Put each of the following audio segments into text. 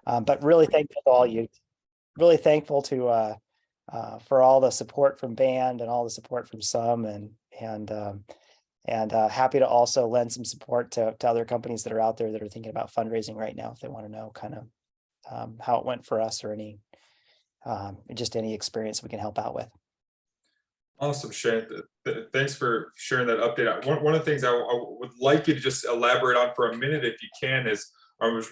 But really thankful to all you, really thankful to for all the support from Band and all the support from Some and happy to also lend some support to other companies that are out there that are thinking about fundraising right now if they want to know kind of how it went for us or any just any experience we can help out with. Awesome, Shane. Thanks for sharing that update. One of the things I would like you to just elaborate on for a minute, if you can, is I was,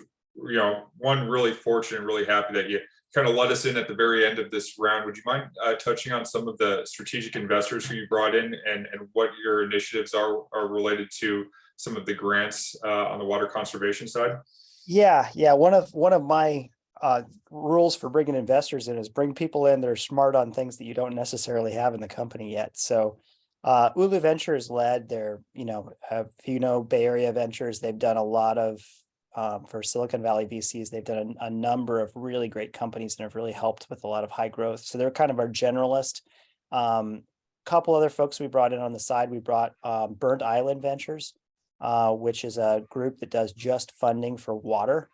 one, really fortunate and really happy that you kind of let us in at the very end of this round. Would you mind touching on some of the strategic investors who you brought in and what your initiatives are related to some of the grants on the water conservation side? Yeah. One of my rules for bringing investors in is bring people in that are smart on things that you don't necessarily have in the company yet. So Ulu Ventures led their, Bay Area Ventures, they've done a lot of for Silicon Valley VCs, they've done a number of really great companies and have really helped with a lot of high growth. So they're kind of our generalist. Couple other folks we brought in on the side. We brought Burnt Island Ventures, which is a group that does just funding for water.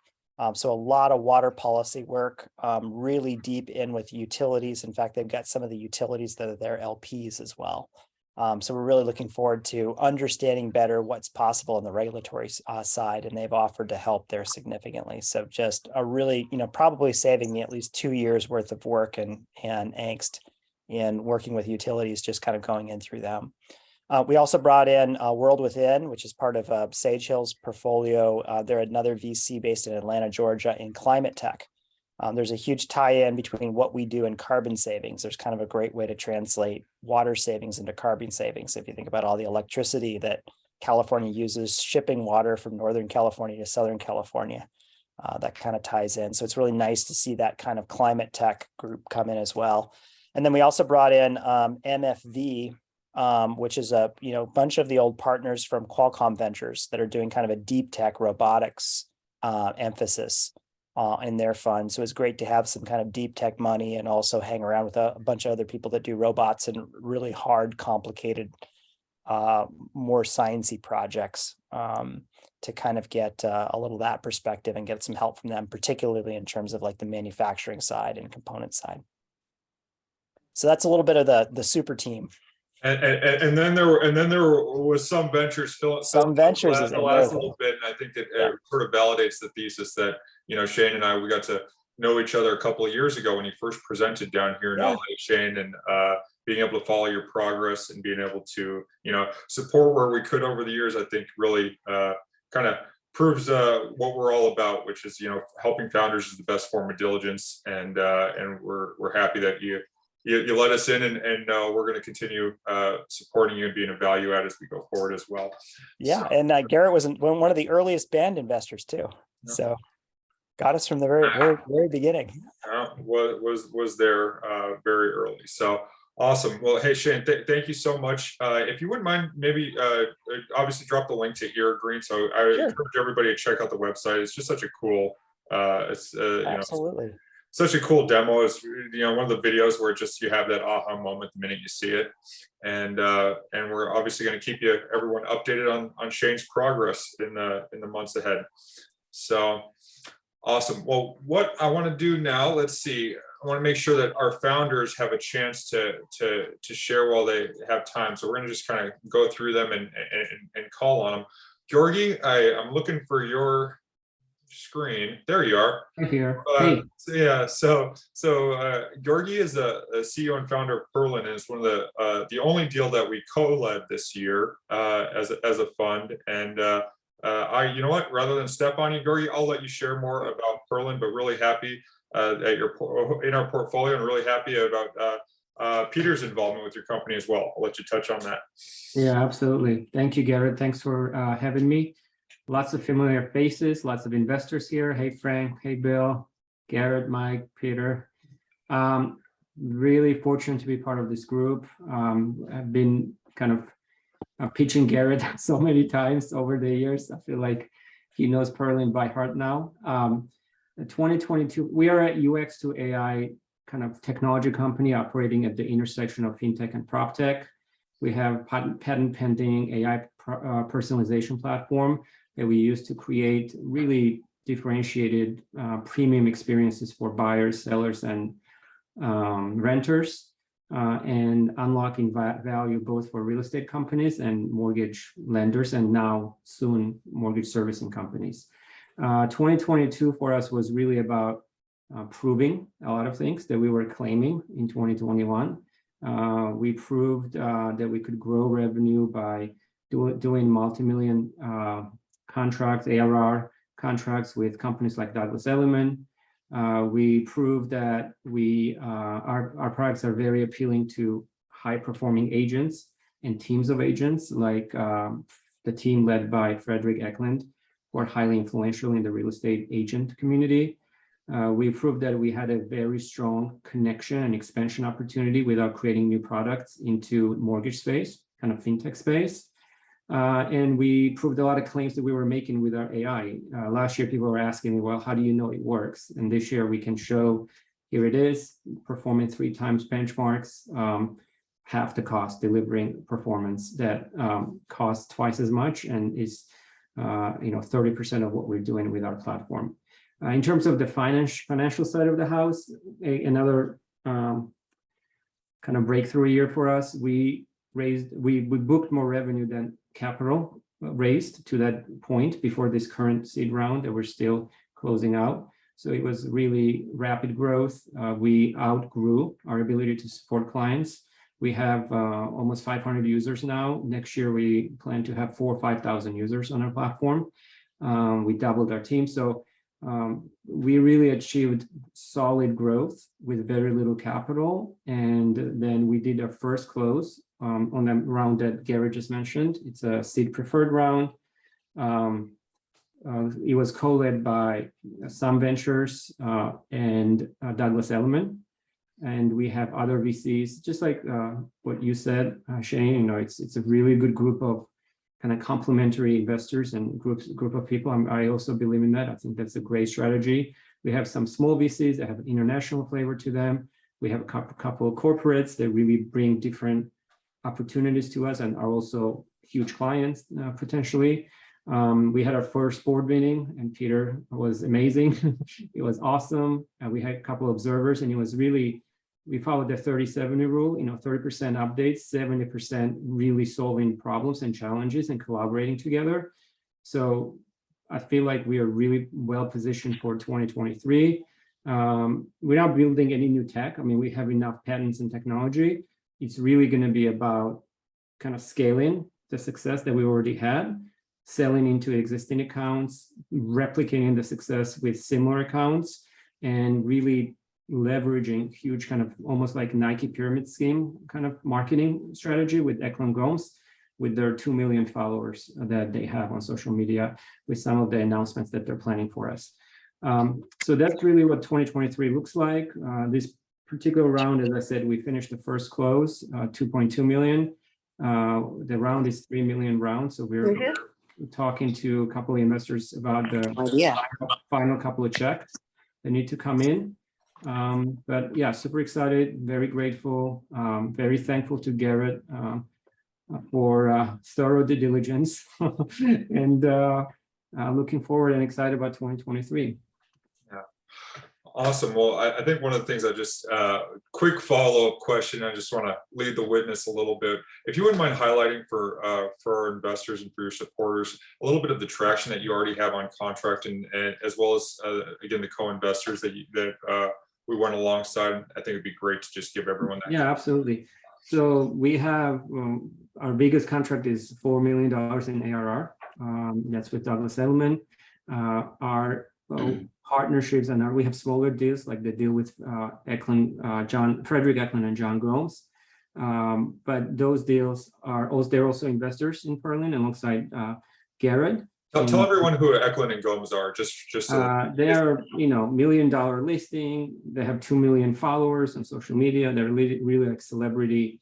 So a lot of water policy work, really deep in with utilities. In fact, they've got some of the utilities that are their LPs as well. So we're really looking forward to understanding better what's possible on the regulatory side, and they've offered to help there significantly. So just a really, probably saving me at least 2 years worth of work and angst in working with utilities, just kind of going in through them. We also brought in World Within, which is part of Sage Hill's portfolio. They're another VC based in Atlanta, Georgia, in climate tech. There's a huge tie-in between what we do and carbon savings. There's kind of a great way to translate water savings into carbon savings. If you think about all the electricity that California uses, shipping water from Northern California to Southern California, that kind of ties in. So it's really nice to see that kind of climate tech group come in as well. And then we also brought in MFV, which is a bunch of the old partners from Qualcomm Ventures that are doing kind of a deep tech robotics emphasis in their fund. So it's great to have some kind of deep tech money and also hang around with a bunch of other people that do robots and really hard, complicated, more sciencey projects to kind of get a little of that perspective and get some help from them, particularly in terms of like the manufacturing side and component side. So that's a little bit of the super team. And then there was Some Ventures. Some Ventures is the last little bit, and I think it sort of validates the thesis that Shane and I, we got to know each other a couple of years ago when you first presented down here in LA, Shane, and being able to follow your progress and being able to support where we could over the years, I think really kind of proves what we're all about, which is helping founders is the best form of diligence, and we're happy that you let us in, and we're going to continue supporting you and being a value add as we go forward as well. Yeah, so. And Garrett was one of the earliest Band investors too, so got us from the very beginning. Was there very early. So awesome. Well, hey Shane, thank you so much. If you wouldn't mind, maybe obviously drop the link to Ear-Green. So I encourage everybody to check out the website. It's just such a cool. Absolutely. Such a cool demo. Is one of the videos where just you have that aha moment the minute you see it, and we're obviously going to keep everyone updated on Shane's progress in the months ahead. So awesome. Well, what I want to do now, let's see. I want to make sure that our founders have a chance to share while they have time. So we're going to just kind of go through them and call on them. Georgi, I'm looking for your screen. There you are. I'm here. Hey. So Georgi is a CEO and founder of Perlin, and it's one of the only deal that we co-led this year as a fund. And you know what? Rather than step on you, Georgi, I'll let you share more about Perlin. But really happy that you're in our portfolio, and really happy about Peter's involvement with your company as well. I'll let you touch on that. Yeah, absolutely. Thank you, Garrett. Thanks for having me. Lots of familiar faces, lots of investors here. Hey, Frank. Hey, Bill, Garrett, Mike, Peter. Really fortunate to be part of this group. I've been kind of pitching Garrett so many times over the years. I feel like he knows Perlin by heart now. 2022, we are a UX to AI kind of technology company operating at the intersection of fintech and prop tech. We have patent pending AI personalization platform that we use to create really differentiated premium experiences for buyers, sellers, and renters, and unlocking value both for real estate companies and mortgage lenders, and now soon mortgage servicing companies. 2022 for us was really about proving a lot of things that we were claiming in 2021. We proved that we could grow revenue by doing multi-million contracts, ARR contracts with companies like Douglas Elliman. We proved that our products are very appealing to high-performing agents and teams of agents, like the team led by Frederick Eklund, who are highly influential in the real estate agent community. We proved that we had a very strong connection and expansion opportunity without creating new products into mortgage space, kind of fintech space. And we proved a lot of claims that we were making with our AI. Last year, people were asking me, well, how do you know it works? And this year we can show, here it is, performing 3 times benchmarks, half the cost, delivering performance that costs twice as much and is 30% of what we're doing with our platform. In terms of the financial side of the house, another kind of breakthrough year for us. We booked more revenue than capital raised to that point before this current seed round that we're still closing out. So it was really rapid growth. We outgrew our ability to support clients. We have almost 500 users now. Next year, we plan to have 4,000 or 5,000 users on our platform. We doubled our team. So we really achieved solid growth with very little capital. And then we did our first close on the round that Garrett just mentioned. It's a seed preferred round. It was co-led by Some Ventures and Douglas Elliman. And we have other VCs, just like what you said, Shane. It's a really good group of kind of complementary investors and group of people. I also believe in that. I think that's a great strategy. We have some small VCs that have an international flavor to them. We have a couple of corporates that really bring different opportunities to us and are also huge clients potentially. We had our first board meeting, and Peter was amazing. It was awesome. We had a couple of observers, and it was really, we followed the 30-70 rule, 30% updates, 70% really solving problems and challenges and collaborating together. So I feel like we are really well positioned for 2023. We're not building any new tech. I mean, we have enough patents and technology. It's really going to be about kind of scaling the success that we already had, selling into existing accounts, replicating the success with similar accounts, and really leveraging huge kind of almost like Nike pyramid scheme kind of marketing strategy with Eklund Gomes, with their 2 million followers that they have on social media, with some of the announcements that they're planning for us. So that's really what 2023 looks like. This particular round, as I said, we finished the first close, 2.2 million. The round is 3 million round. So we're talking to a couple of investors about the final couple of checks that need to come in. But yeah, super excited, very grateful, very thankful to Garrett for thorough due diligence and looking forward and excited about 2023. Yeah, awesome. Well, I think one of the things I just, quick follow-up question, I just want to lead the witness a little bit. If you wouldn't mind highlighting for our investors and for your supporters, a little bit of the traction that you already have on contract and as well as, again, the co-investors that we went alongside. I think it'd be great to just give everyone that. Yeah, absolutely. So we have, our biggest contract is $4 million in ARR. That's with Douglas Elliman. Our partnerships, and we have smaller deals, like the deal with Frederick Eklund and John Gomes. But those deals are also, they're also investors in Perlin alongside Garrett. Tell everyone who Eklund and Gomes are, just so. They are, $1 million listing. They have 2 million followers on social media. They're really like celebrity,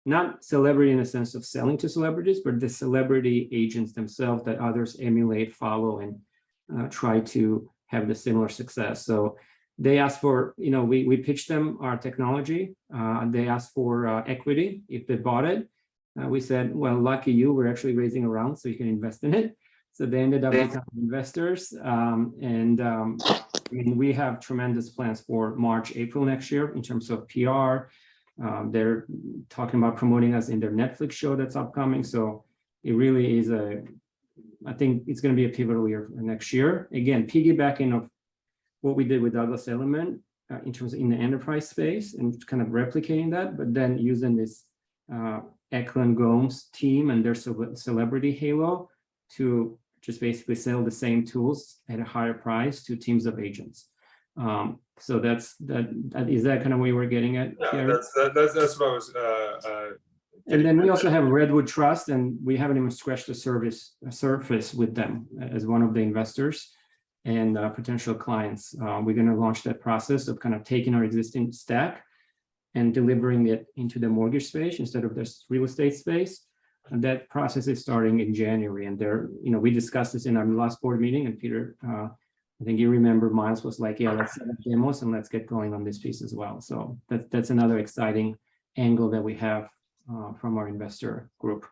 not celebrity in the sense of selling to celebrities, but the celebrity agents themselves that others emulate, follow, and try to have the similar success. So they asked for, we pitched them our technology. They asked for equity if they bought it. We said, well, lucky you, we're actually raising a round so you can invest in it. So they ended up becoming investors. I mean, we have tremendous plans for March, April next year in terms of PR. They're talking about promoting us in their Netflix show that's upcoming. So it really is I think it's going to be a pivotal year for next year. Again, piggybacking of what we did with Douglas Elliman in terms of in the enterprise space and kind of replicating that, but then using this Eklund Gomes team and their celebrity halo to just basically sell the same tools at a higher price to teams of agents. So is that kind of what you were getting at? Yeah, Gary? that's what I was. And then we also have Redwood Trust, and we haven't even scratched the surface with them as one of the investors and potential clients. We're going to launch that process of kind of taking our existing stack and delivering it into the mortgage space instead of this real estate space. And that process is starting in January. And we discussed this in our last board meeting. And Peter, I think you remember, Miles was like, "Yeah, let's set up demos and let's get going on this piece as well." So that's another exciting angle that we have from our investor group.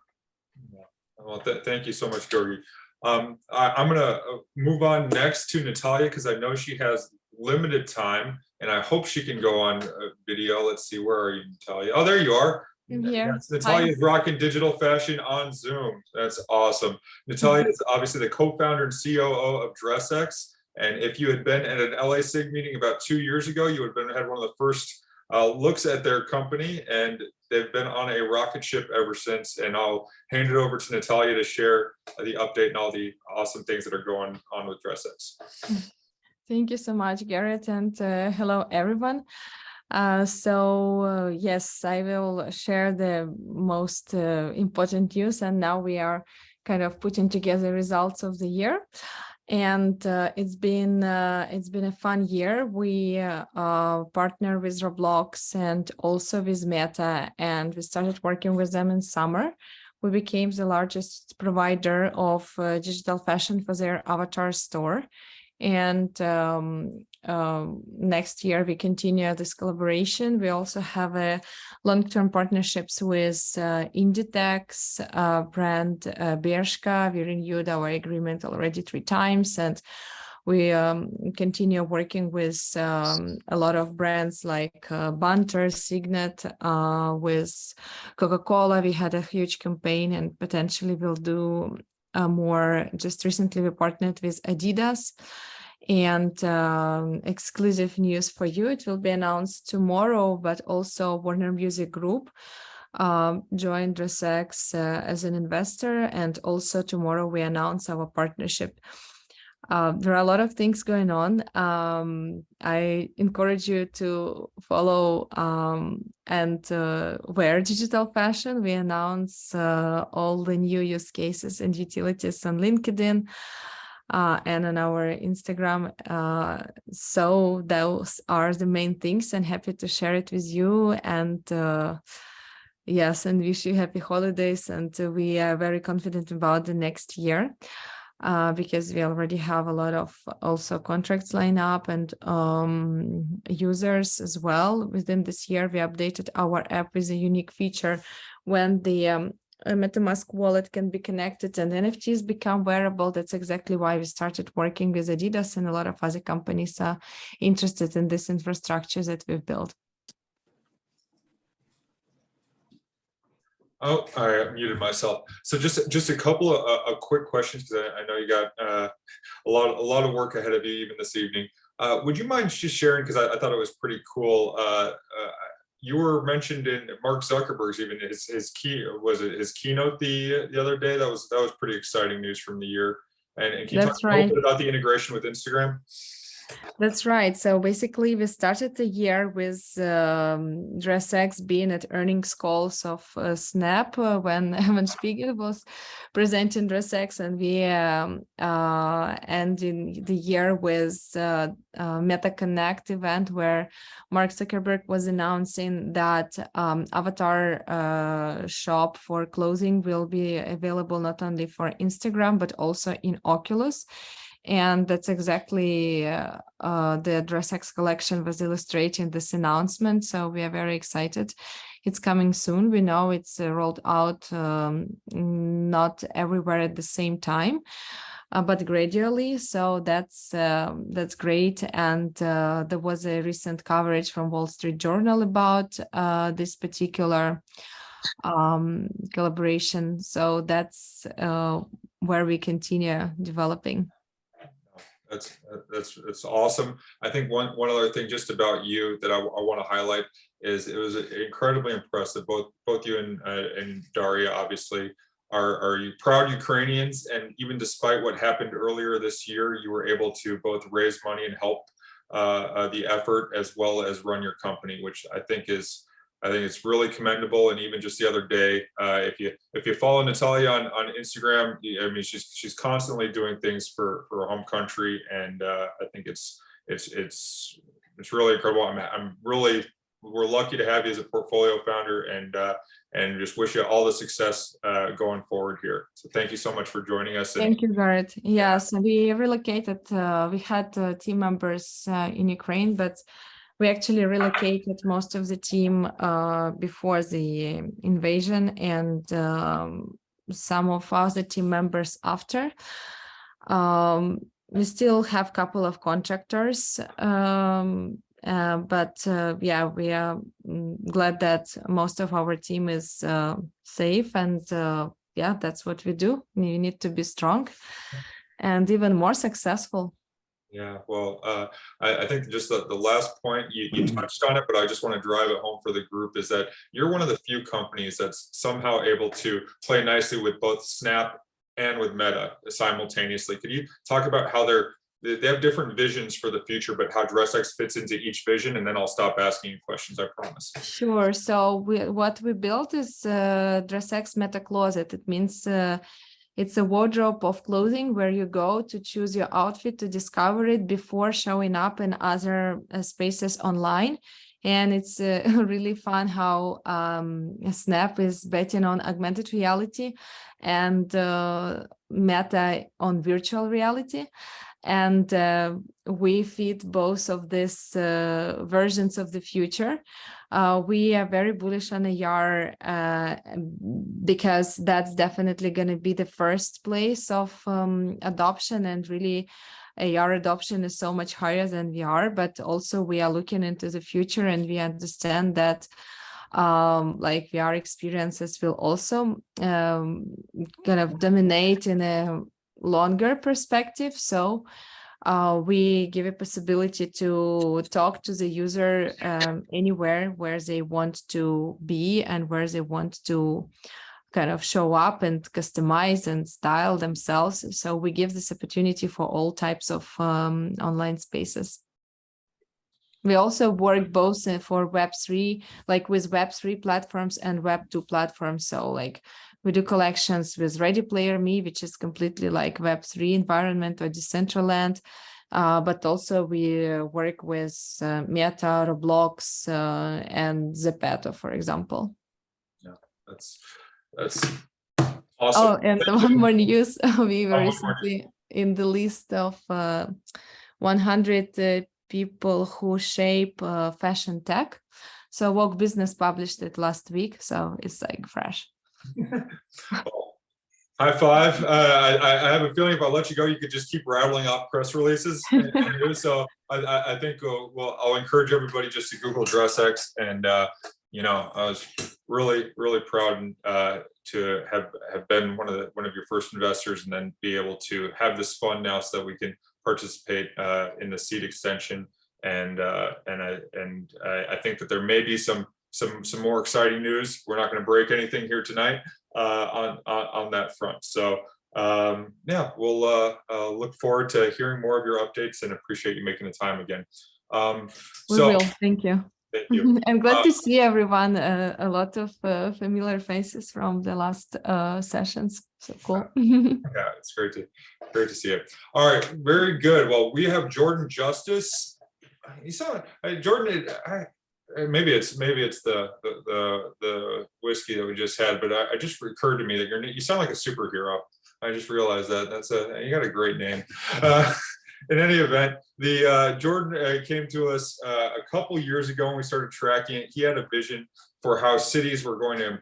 Well, thank you so much, Georgi. I'm going to move on next to Natalia because I know she has limited time, and I hope she can go on video. Let's see, where are you, Natalia? Oh, there you are. I'm here. Yes, Natalia is rocking digital fashion on Zoom. That's awesome. Natalia is obviously the co-founder and COO of DressX. And if you had been at an LA SIG meeting about 2 years ago, you would have had one of the first looks at their company, and they've been on a rocket ship ever since. And I'll hand it over to Natalia to share the update and all the awesome things that are going on with DressX. Thank you so much, Garrett, and hello, everyone. Yes, I will share the most important news, and now we are kind of putting together results of the year. And it's been a fun year. We partner with Roblox and also with Meta, and we started working with them in summer. We became the largest provider of digital fashion for their avatar store. And next year we continue this collaboration. We also have a long-term partnerships with Inditex, brand Bershka. We renewed our agreement already 3 times, and we continue working with a lot of brands like Banter, Signet, with Coca-Cola. We had a huge campaign, and potentially we'll do more. Just recently we partnered with Adidas. And exclusive news for you, it will be announced tomorrow, but also Warner Music Group joined DressX as an investor, and also tomorrow we announce our partnership. There are a lot of things going on. I encourage you to follow and wear digital fashion. We announce all the new use cases and utilities on LinkedIn and on our Instagram. So those are the main things, and happy to share it with you. And yes, and wish you happy holidays. And we are very confident about the next year. Because we already have a lot of also contracts lined up and users as well. Within this year, we updated our app with a unique feature when the MetaMask wallet can be connected and NFTs become wearable. That's exactly why we started working with Adidas, and a lot of other companies are interested in this infrastructure that we've built. Oh, I muted myself. So just a couple of quick questions, because I know you got a lot of work ahead of you even this evening. Would you mind just sharing, because I thought it was pretty cool. You were mentioned in Mark Zuckerberg's even his keynote the other day. That was pretty exciting news from the year. And can you talk a little bit about the integration with Instagram? That's right. So basically, we started the year with DressX being at earnings calls of Snap when Evan Spiegel was presenting DressX, and we ending the year with Meta Connect event where Mark Zuckerberg was announcing that avatar shop for clothing will be available not only for Instagram but also in Oculus. And that's exactly the DressX collection was illustrating this announcement. So we are very excited. It's coming soon. We know it's rolled out not everywhere at the same time. but gradually. So that's great. And there was a recent coverage from Wall Street Journal about this particular collaboration. So that's where we continue developing. That's awesome. I think one other thing just about you that I want to highlight is it was incredibly impressive. Both you and Daria obviously are you proud Ukrainians, and even despite what happened earlier this year, you were able to both raise money and help the effort as well as run your company, which I think it's really commendable. And even just the other day, if you follow Natalia on Instagram, I mean, she's constantly doing things for her home country, and I think it's really incredible. We're lucky to have you as a portfolio founder, and just wish you all the success going forward here. So thank you so much for joining us. Thank you, Garrett. Yes, we relocated. We had team members in Ukraine, but we actually relocated most of the team before the invasion, and some of other team members after. We still have a couple of contractors, but yeah, we are glad that most of our team is safe, and yeah, that's what we do. You need to be strong and even more successful. Yeah, well, I think just the last point, you touched on it, but I just want to drive it home for the group, is that you're one of the few companies that's somehow able to play nicely with both Snap and with Meta simultaneously. Could you talk about how they have different visions for the future, but how DressX fits into each vision? And then I'll stop asking you questions, I promise. Sure. So what we built is DressX Meta Closet. It means it's a wardrobe of clothing where you go to choose your outfit, to discover it before showing up in other spaces online. And it's really fun how Snap is betting on augmented reality and Meta on virtual reality. And we feed both of these versions of the future. We are very bullish on AR because that's definitely going to be the first place of adoption, and really AR adoption is so much higher than VR, but also we are looking into the future, and we understand that like VR experiences will also kind of dominate in a longer perspective. So we give a possibility to talk to the user anywhere where they want to be and where they want to kind of show up and customize and style themselves. So we give this opportunity for all types of online spaces. We also work both for Web3, like with Web3 platforms and Web2 platforms. So like we do collections with Ready Player Me, which is completely like Web3 environment or Decentraland. But also we work with Meta, Roblox, and Zepeto, for example. Yeah, that's awesome. Oh, and one more news. We were recently in the list of 100 people who shape fashion tech. So Woke Business published it last week, so it's like fresh. Well, high five. I have a feeling if I let you go, you could just keep rattling off press releases. So I think I'll encourage everybody just to Google DressX. And you know, I was really proud to have been one of your first investors, and then be able to have this fund now so that we can participate in the seed extension. And I think that there may be some more exciting news. We're not going to break anything here tonight on that front. So yeah, we'll look forward to hearing more of your updates, and appreciate you making the time again. We will. Thank you. Thank you. And glad to see everyone. A lot of familiar faces from the last sessions. So cool. Yeah, it's great to see it. All right, very good. Well, we have Jordan Justice. You saw Jordan. Maybe it's the whiskey that we just had, but it just occurred to me that you sound like a superhero. I just realized that you got a great name. In any event, the Jordan came to us a couple years ago when we started tracking it. He had a vision for how cities were going to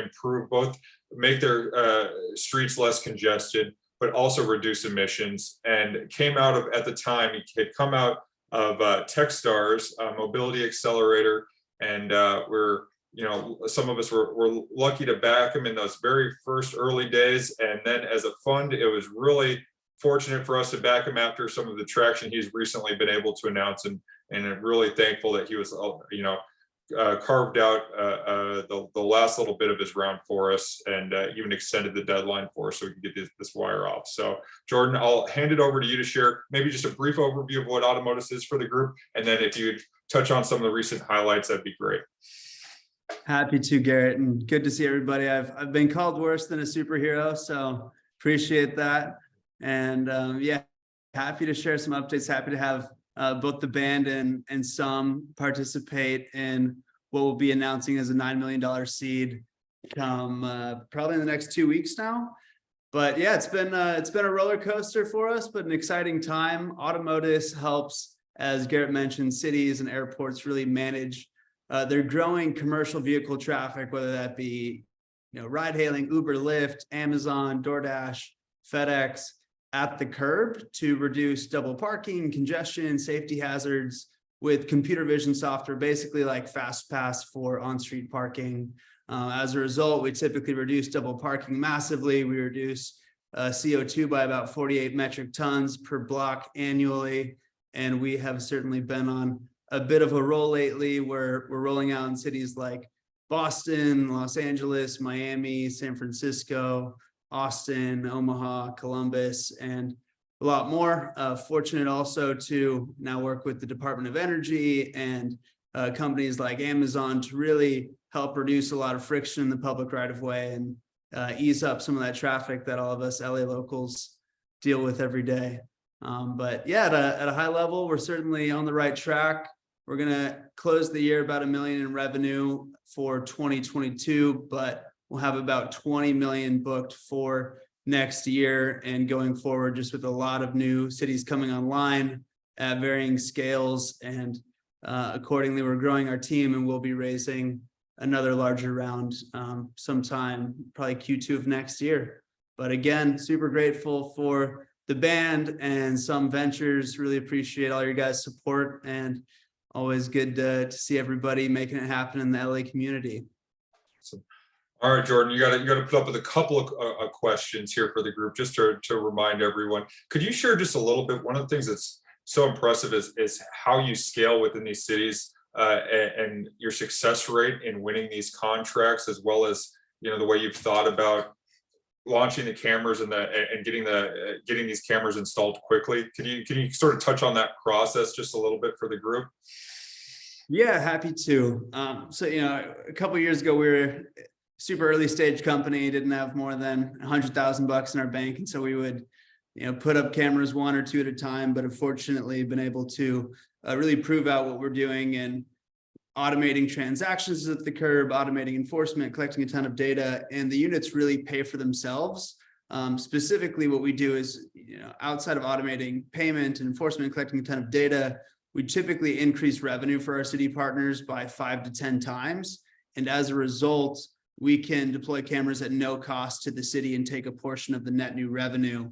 improve, both make their streets less congested, but also reduce emissions. And came out of, at the time, he had come out of Techstars, Mobility Accelerator, and some of us were lucky to back him in those very first early days. And then as a fund, it was really fortunate for us to back him after some of the traction he's recently been able to announce, and I'm really thankful that he was, carved out the last little bit of his round for us, and even extended the deadline for us so we can get this wire off. So Jordan, I'll hand it over to you to share maybe just a brief overview of what Automotus is for the group, and then if you'd touch on some of the recent highlights, that'd be great. Happy to, Garrett, and good to see everybody. I've been called worse than a superhero, so appreciate that. And yeah, happy to share some updates. Happy to have both the band and some participate in what we'll be announcing as a $9 million seed come probably in the next 2 weeks now. But yeah, it's been a roller coaster for us, but an exciting time. Automotus helps, as Garrett mentioned, cities and airports really manage their growing commercial vehicle traffic, whether that be ride hailing, Uber, Lyft, Amazon, DoorDash, FedEx, at the curb to reduce double parking, congestion, safety hazards with computer vision software, basically like FastPass for on-street parking. As a result, we typically reduce double parking massively. We reduce CO2 by about 48 metric tons per block annually. And we have certainly been on a bit of a roll lately where we're rolling out in cities like Boston, Los Angeles, Miami, San Francisco, Austin, Omaha, Columbus, and a lot more. Fortunate also to now work with the Department of Energy and companies like Amazon to really help reduce a lot of friction in the public right of way and ease up some of that traffic that all of us LA locals deal with every day. But yeah, at a high level, we're certainly on the right track. We're going to close the year about $1 million in revenue for 2022, but we'll have about 20 million booked for next year and going forward, just with a lot of new cities coming online at varying scales. And accordingly, we're growing our team and we'll be raising another larger round sometime, probably Q2 of next year. But again, super grateful for the band and Some Ventures. Really appreciate all your guys' support, and always good to see everybody making it happen in the LA community. So, all right, Jordan, you got to put up with a couple of questions here for the group, just to remind everyone. Could you share just a little bit? One of the things that's so impressive is how you scale within these cities and your success rate in winning these contracts, as well as the way you've thought about launching the cameras and getting these cameras installed quickly. Can you sort of touch on that process just a little bit for the group? Yeah, happy to. So a couple of years ago, we were super early stage company, didn't have more than $100,000 in our bank, and so we would put up cameras one or two at a time, but have fortunately been able to really prove out what we're doing and automating transactions at the curb, automating enforcement, collecting a ton of data, and the units really pay for themselves. Specifically, what we do is, outside of automating payment and enforcement, collecting a ton of data, we typically increase revenue for our city partners by 5 to 10 times. And as a result, we can deploy cameras at no cost to the city and take a portion of the net new revenue.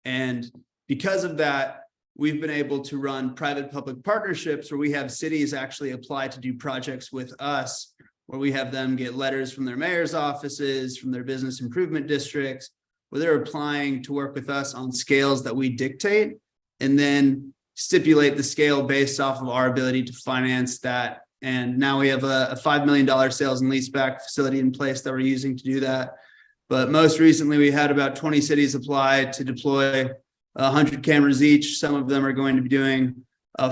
And because of that, we've been able to run private-public partnerships where we have cities actually apply to do projects with us, where we have them get letters from their mayor's offices, from their business improvement districts, where they're applying to work with us on scales that we dictate, and then stipulate the scale based off of our ability to finance that. And now we have a $5 million sales and leaseback facility in place that we're using to do that. But most recently, we had about 20 cities apply to deploy 100 cameras each. Some of them are going to be doing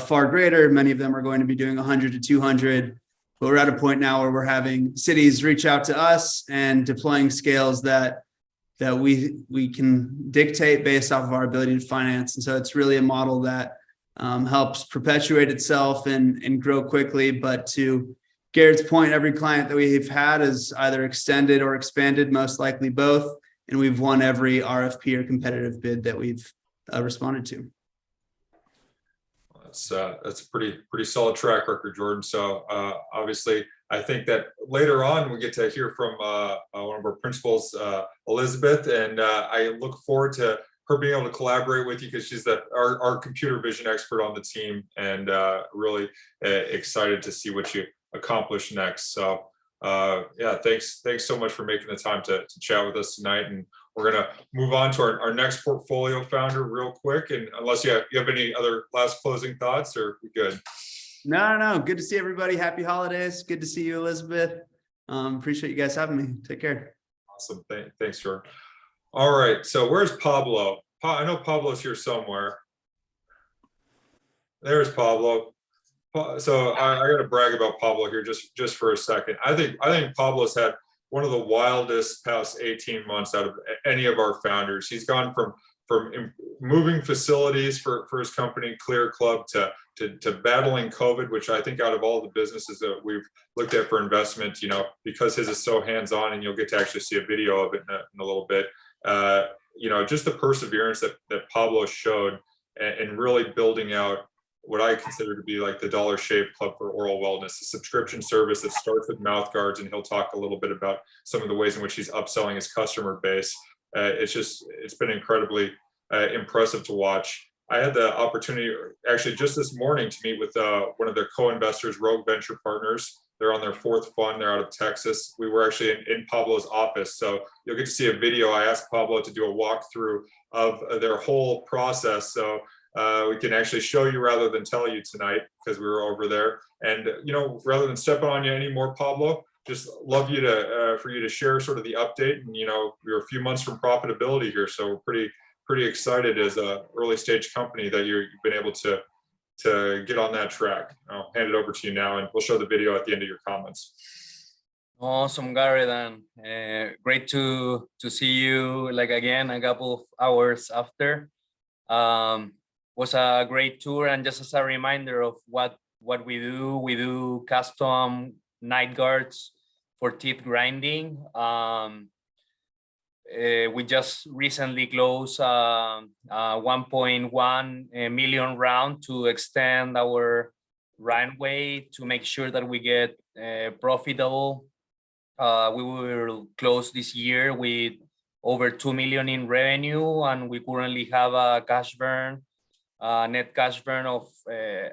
far greater. Many of them are going to be doing 100 to 200. But we're at a point now where we're having cities reach out to us and deploying scales that we can dictate based off of our ability to finance. And so it's really a model that helps perpetuate itself and grow quickly. But to Garrett's point, every client that we've had is either extended or expanded, most likely both. And we've won every RFP or competitive bid that we've responded to. That's a pretty solid track record, Jordan. So obviously, I think that later on we get to hear from one of our principals, Elizabeth, and I look forward to her being able to collaborate with you, because she's our computer vision expert on the team, and really excited to see what you accomplish next. So yeah, thanks so much for making the time to chat with us tonight. And we're gonna move on to our next portfolio founder real quick. And unless you have any other last closing thoughts, or we good? No. Good to see everybody. Happy holidays. Good to see you, Elizabeth. Appreciate you guys having me. Take care. Awesome. Thanks, Jordan. All right. So where's Pablo? I know Pablo's here somewhere. There's Pablo. So I got to brag about Pablo here just for a second. I think Pablo's had one of the wildest past 18 months out of any of our founders. He's gone from moving facilities for his company Clear Club to battling COVID, which I think out of all the businesses that we've looked at for investment, because his is so hands-on, and you'll get to actually see a video of it in a little bit. Just the perseverance that Pablo showed and really building out what I consider to be like the Dollar Shave Club for oral wellness, a subscription service that starts with mouth guards, and he'll talk a little bit about some of the ways in which he's upselling his customer base. It's been incredibly impressive to watch. I had the opportunity, actually just this morning, to meet with one of their co-investors, Rogue Venture Partners. They're on their 4th fund. They're out of Texas. We were actually in Pablo's office, so you'll get to see a video. I asked Pablo to do a walkthrough of their whole process, so we can actually show you rather than tell you tonight, because we were over there. And rather than stepping on you anymore, Pablo, just love you for you to share sort of the update. And we're a few months from profitability here, so we're pretty excited as a early stage company that you've been able to get on that track. I'll hand it over to you now, and we'll show the video at the end of your comments. Awesome, Garrett, and great to see you again a couple of hours after. Was a great tour, and just as a reminder of what we do custom night guards for teeth grinding. We just recently closed a 1.1 million round to extend our runway to make sure that we get profitable. We will close this year with over 2 million in revenue, and we currently have a net cash burn of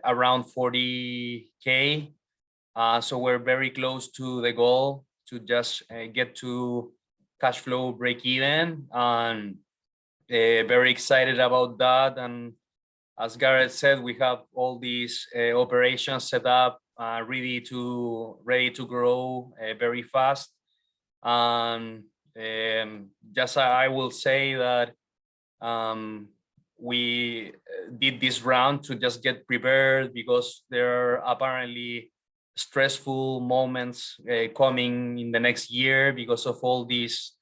around 40K. So we're very close to the goal to just get to cash flow break even, and very excited about that. And as Garrett said, we have all these operations set up, ready to grow very fast. And just I will say that we did this round to just get prepared, because there are apparently stressful moments coming in the next year because of all this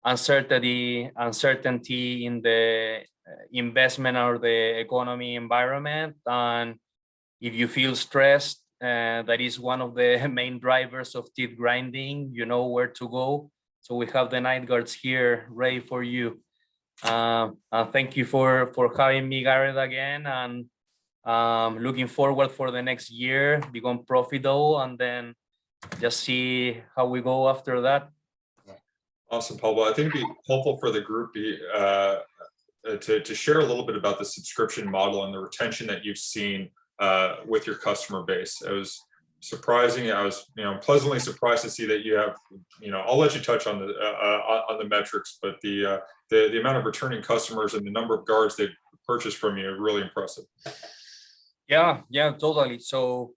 uncertainty in the investment or the economy environment. And if you feel stressed, that is one of the main drivers of teeth grinding. You know where to go. So we have the night guards here ready for you. Thank you for having me, Garrett, again, and looking forward for the next year, become profitable, and then just see how we go after that. Awesome, Pablo. I think it'd be helpful for the group to share a little bit about the subscription model and the retention that you've seen with your customer base. It was surprising. I was pleasantly surprised to see that you have, I'll let you touch on the metrics, but the amount of returning customers and the number of guards they've purchased from you are really impressive. Yeah, totally. So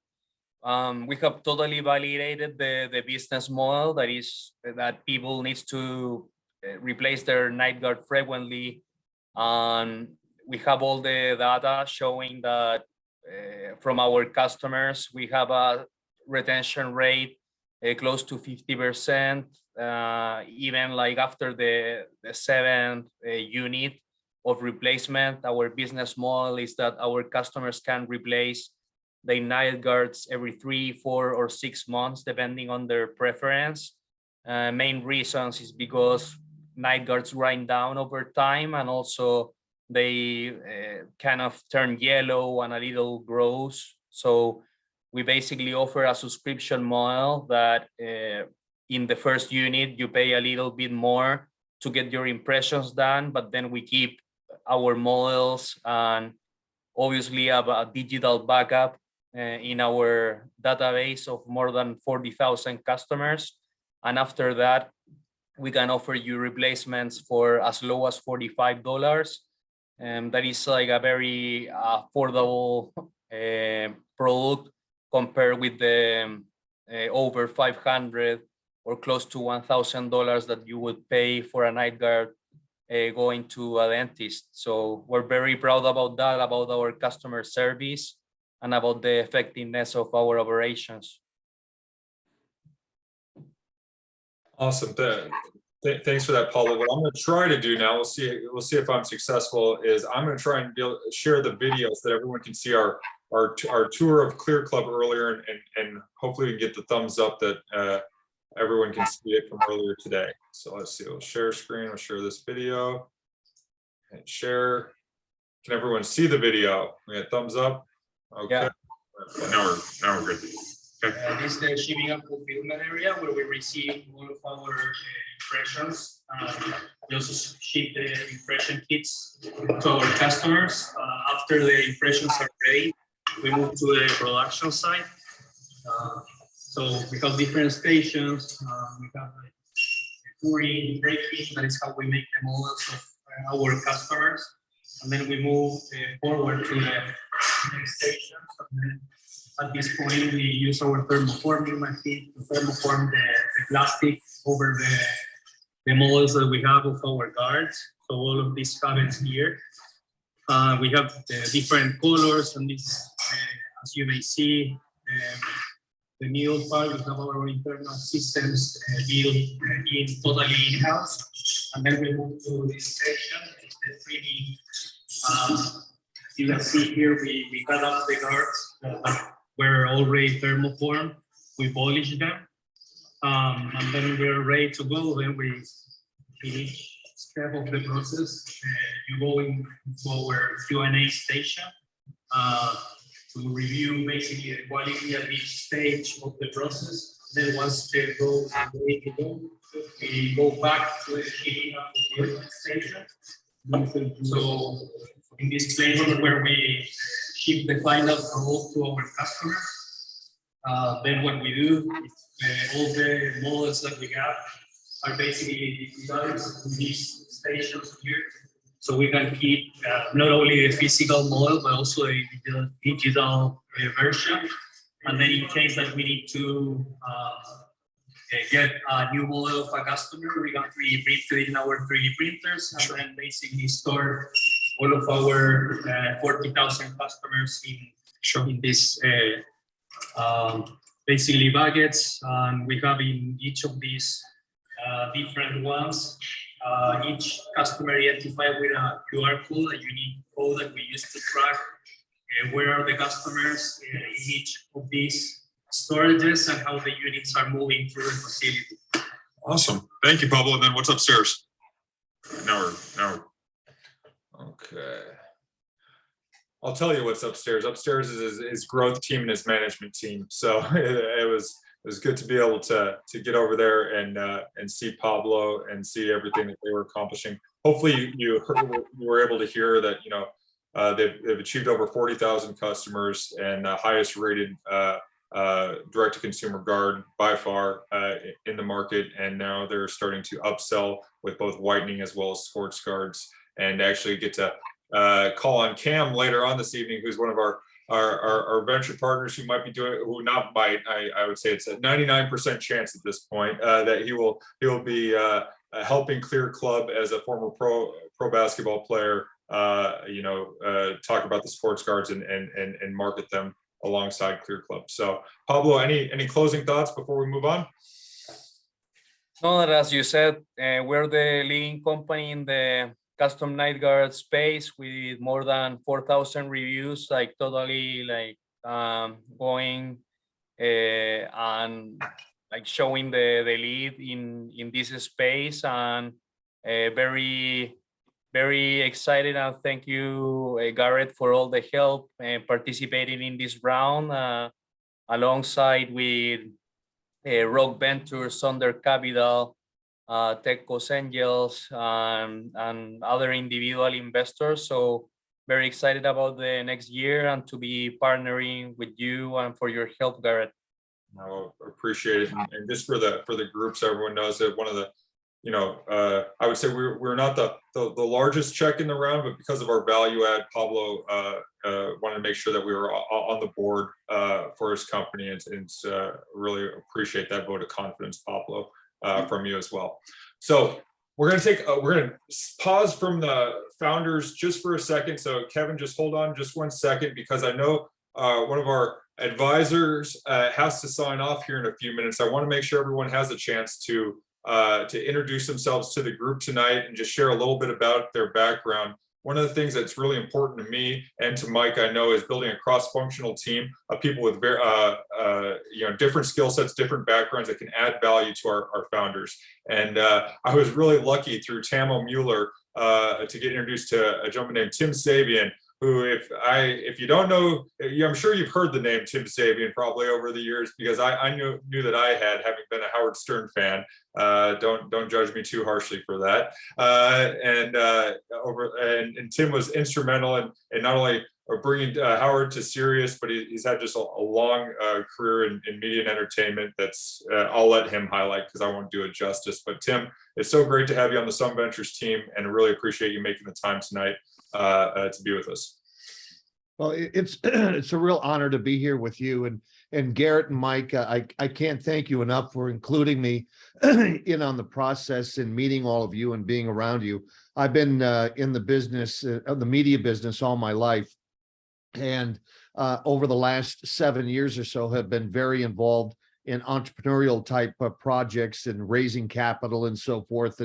we have totally validated the business model, that people need to replace their night guard frequently. We have all the data showing that from our customers, we have a retention rate close to 50%, even after the 7th unit of replacement. Our business model is that our customers can replace the night guards every 3, 4, or 6 months, depending on their preference. Main reasons is because night guards grind down over time, and also they kind of turn yellow and a little gross. So we basically offer a subscription model that in the first unit, you pay a little bit more to get your impressions done, but then we keep our models, and obviously have a digital backup in our database of more than 40,000 customers. And after that, we can offer you replacements for as low as $45. And that is like a very affordable product compared with the over 500 or close to $1,000 that you would pay for a night guard going to a dentist. So we're very proud about that, about our customer service and about the effectiveness of our operations. Awesome. Thanks for that, Pablo. What I'm going to try to do now, we'll see if I'm successful, is I'm going to try and share the videos that everyone can see our tour of Clear Club earlier, and hopefully we can get the thumbs up that everyone can see it from earlier today. So let's see, we'll share screen, we'll share this video and share. Can everyone see the video? We got thumbs up? Okay. Yeah. Now we're good. Okay. This is the shipping and fulfillment area where we receive all of our impressions. We also ship the impression kits to our customers. After the impressions are ready, we move to the production site. So we have different stations. We have pouring, breaking. That is how we make the models of our customers. And then we move forward to the next station. And then at this point, we use our thermoforming machine to thermoform the plastic over the models that we have of our guards. So all of these cabins here. We have the different colors, and this, as you may see, the middle part, we have our internal systems built totally in-house. And then we move to this section, it's the 3D. You can see here, we cut off the guards that were already thermoformed. We polish them. And then we're ready to go. Then we finish step of the process. You go into our Q&A station to review basically the quality at each stage of the process. Then once the goals are ready to go, we go back to the shipping of the station. So in this place where we ship the final product to our customers, then what we do, all the models that we have are basically digitized in these stations here. So we can keep not only the physical model, but also a digital version. And then in case that we need to get a new model of a customer, we can 3D print it in our 3D printers, and then basically store all of our 40,000 customers in this basically buckets. And we have in each of these different ones, each customer identified with a QR code, a unique code that we use to track where are the customers in each of these storages and how the units are moving through the facility. Awesome. Thank you, Pablo. And then what's upstairs? Now we're okay. I'll tell you what's upstairs. Upstairs is his growth team and his management team. So it was good to be able to get over there and see Pablo and see everything that they were accomplishing. Hopefully you were able to hear that, you know, they've achieved over 40,000 customers and the highest rated direct-to-consumer guard by far in the market. And now they're starting to upsell with both whitening as well as sports guards, and actually get to call on Cam later on this evening, who's one of our venture partners who might be doing, I would say it's a 99% chance at this point that he will be helping Clear Club as a former pro basketball player, talk about the sports guards and market them alongside Clear Club. So Pablo, any closing thoughts before we move on? No, as you said, we're the leading company in the custom night guard space with more than 4,000 reviews, like totally like going and like showing the lead in this space, and very excited. And thank you, Garrett, for all the help and participating in this round alongside with Rock Ventures, Thunder Capital, Tecos Angels, and other individual investors. So very excited about the next year and to be partnering with you and for your help, Garrett. No, appreciate it. And just for the groups, everyone knows that one of the, I would say we're not the largest check in the round, but because of our value add, Pablo wanted to make sure that we were on the board for his company, and really appreciate that vote of confidence, Pablo, from you as well. So we're gonna pause from the founders just for a second. So Kevin, just hold on just 1 second, because I know one of our advisors has to sign off here in a few minutes. I want to make sure everyone has a chance to introduce themselves to the group tonight and just share a little bit about their background. One of the things that's really important to me and to Mike, I know, is building a cross-functional team of people with different skill sets, different backgrounds that can add value to our founders. And I was really lucky through Tamo Mueller to get introduced to a gentleman named Tim Sabian, who, if you don't know, I'm sure you've heard the name Tim Sabian probably over the years, because I knew that I had, having been a Howard Stern fan. Don't judge me too harshly for that. And Tim was instrumental in not only bringing Howard to Sirius, but he's had just a long career in media and entertainment. That's I'll let him highlight, because I won't do it justice. But Tim, it's so great to have you on the Sun Ventures team, and really appreciate you making the time tonight to be with us. Well, it's a real honor to be here with you, and Garrett and Mike. I can't thank you enough for including me in on the process and meeting all of you and being around you. I've been in the business, the media business, all my life, and over the last 7 years or so have been very involved in entrepreneurial type of projects and raising capital and so forth.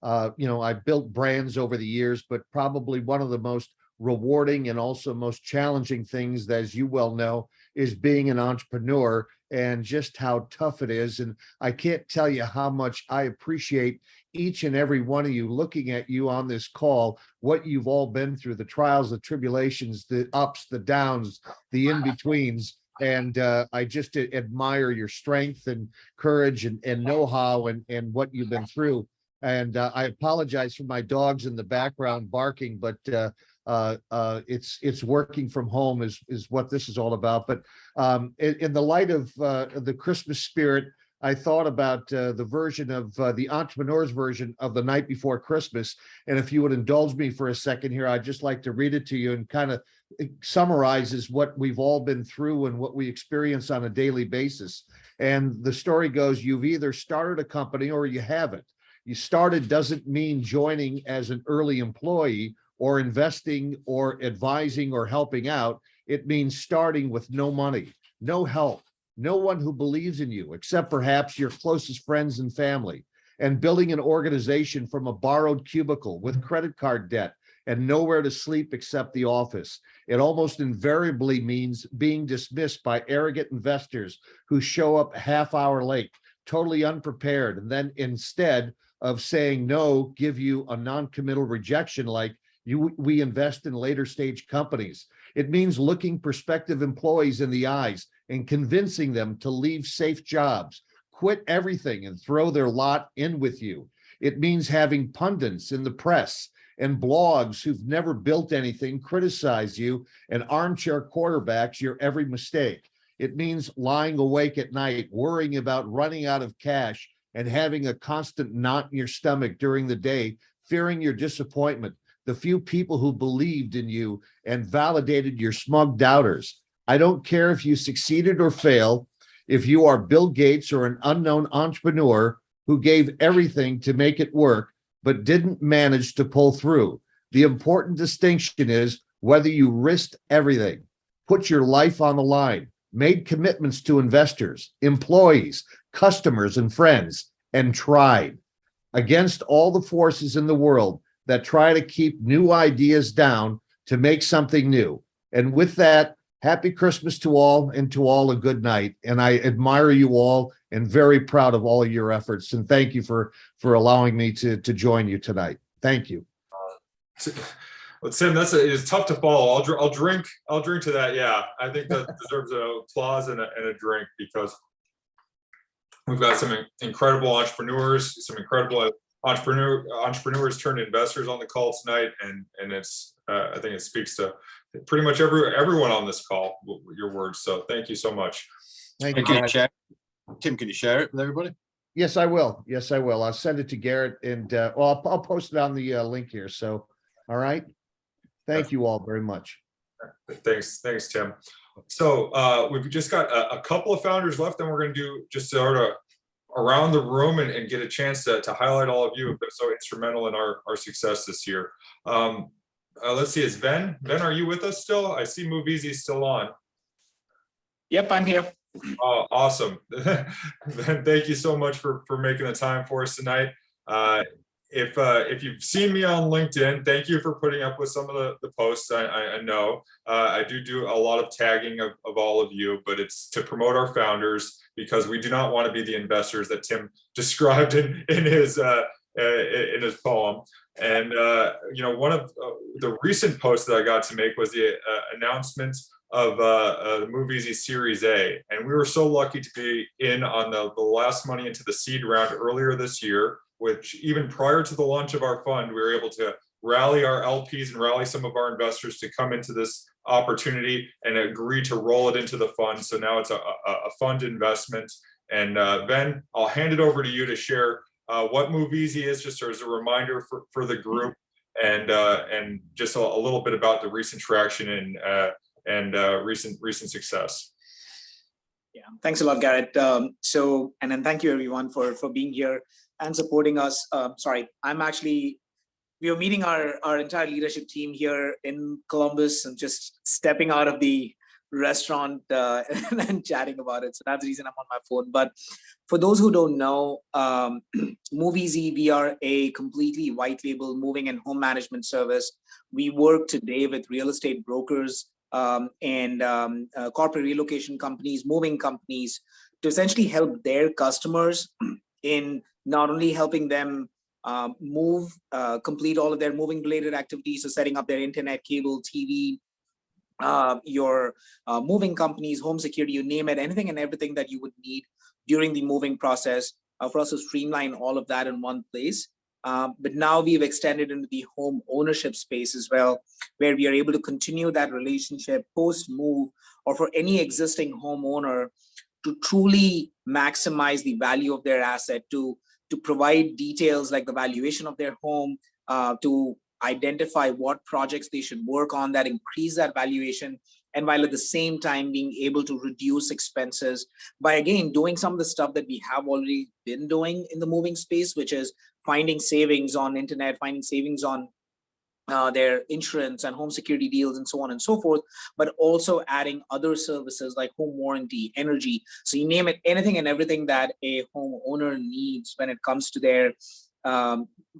I've built brands over the years, but probably one of the most rewarding and also most challenging things, as you well know, is being an entrepreneur, and just how tough it is. And I can't tell you how much I appreciate each and every one of you, looking at you on this call, what you've all been through, the trials, the tribulations, the ups, the downs, the in-betweens. And I just admire your strength and courage and know-how and what you've been through. And I apologize for my dogs in the background barking, but it's working from home is what this is all about. But in the light of the Christmas spirit, I thought about the version of the entrepreneur's version of The Night Before Christmas. And if you would indulge me for a second here, I'd just like to read it to you, and kind of summarizes what we've all been through and what we experience on a daily basis. And the story goes, you've either started a company or you haven't. You started doesn't mean joining as an early employee or investing or advising or helping out. It means starting with no money, no help, no one who believes in you, except perhaps your closest friends and family, and building an organization from a borrowed cubicle with credit card debt and nowhere to sleep except the office. It almost invariably means being dismissed by arrogant investors who show up a half hour late, totally unprepared, and then instead of saying no, give you a non-committal rejection like we invest in later stage companies. It means looking prospective employees in the eyes and convincing them to leave safe jobs, quit everything and throw their lot in with you. It means having pundits in the press and blogs who've never built anything criticize you, and armchair quarterbacks your every mistake. It means lying awake at night, worrying about running out of cash and having a constant knot in your stomach during the day, fearing your disappointment, the few people who believed in you and validated your smug doubters. I don't care if you succeeded or failed, if you are Bill Gates or an unknown entrepreneur who gave everything to make it work, but didn't manage to pull through. The important distinction is whether you risked everything, put your life on the line, made commitments to investors, employees, customers, and friends, and tried against all the forces in the world that try to keep new ideas down to make something new. And with that, happy Christmas to all, and to all a good night. And I admire you all and very proud of all of your efforts. And thank you for allowing me to join you tonight. Thank you. Well, Tim, it's tough to follow. I'll drink to that. Yeah, I think that deserves an applause and a drink, because We've got some incredible entrepreneurs, some incredible entrepreneurs turned investors on the call tonight, and it's I think it speaks to pretty much everyone on this call, your words. So thank you so much. Thank you. Can you guys. share? Tim, can you share it with everybody? Yes, I will. Yes, I will. I'll send it to Garrett and, well, I'll post it on the link here. So, all right. Thank you all very much. Thanks, Tim. So we've just got a couple of founders left, and we're going to do just sort of around the room and get a chance to highlight all of you who've been so instrumental in our success this year. Let's see, is Ben? Ben, are you with us still? I see Move Easy is still on. Yep, I'm here. Oh, awesome. Ben, thank you so much for making the time for us tonight. If you've seen me on LinkedIn, thank you for putting up with some of the posts. I know I do a lot of tagging of all of you, but it's to promote our founders, because we do not want to be the investors that Tim described in his poem. And you know, one of the recent posts that I got to make was the announcement of the Move Easy Series A, and we were so lucky to be in on the last money into the seed round earlier this year, which even prior to the launch of our fund, we were able to rally our LPs and rally some of our investors to come into this opportunity and agree to roll it into the fund. So now it's a fund investment. And Ben, I'll hand it over to you to share what Move Easy is, just as a reminder for the group, and just a little bit about the recent traction and recent success. Yeah, thanks a lot, Garrett. And then thank you everyone for being here and supporting us. We are meeting our entire leadership team here in Columbus and just stepping out of the restaurant and chatting about it. So that's the reason I'm on my phone. But for those who don't know, Move Easy, we are a completely white label moving and home management service. We work today with real estate brokers and corporate relocation companies, moving companies, to essentially help their customers in not only helping them move, complete all of their moving related activities, so setting up their internet, cable, TV, your moving companies, home security, you name it, anything and everything that you would need during the moving process, for us to streamline all of that in one place. But now we've extended into the home ownership space as well, where we are able to continue that relationship post-move, or for any existing homeowner to truly maximize the value of their asset, to provide details like the valuation of their home, to identify what projects they should work on that increase that valuation, and while at the same time being able to reduce expenses by, again, doing some of the stuff that we have already been doing in the moving space, which is finding savings on internet, finding savings on their insurance and home security deals and so on and so forth, but also adding other services like home warranty, energy. So you name it, anything and everything that a homeowner needs when it comes to their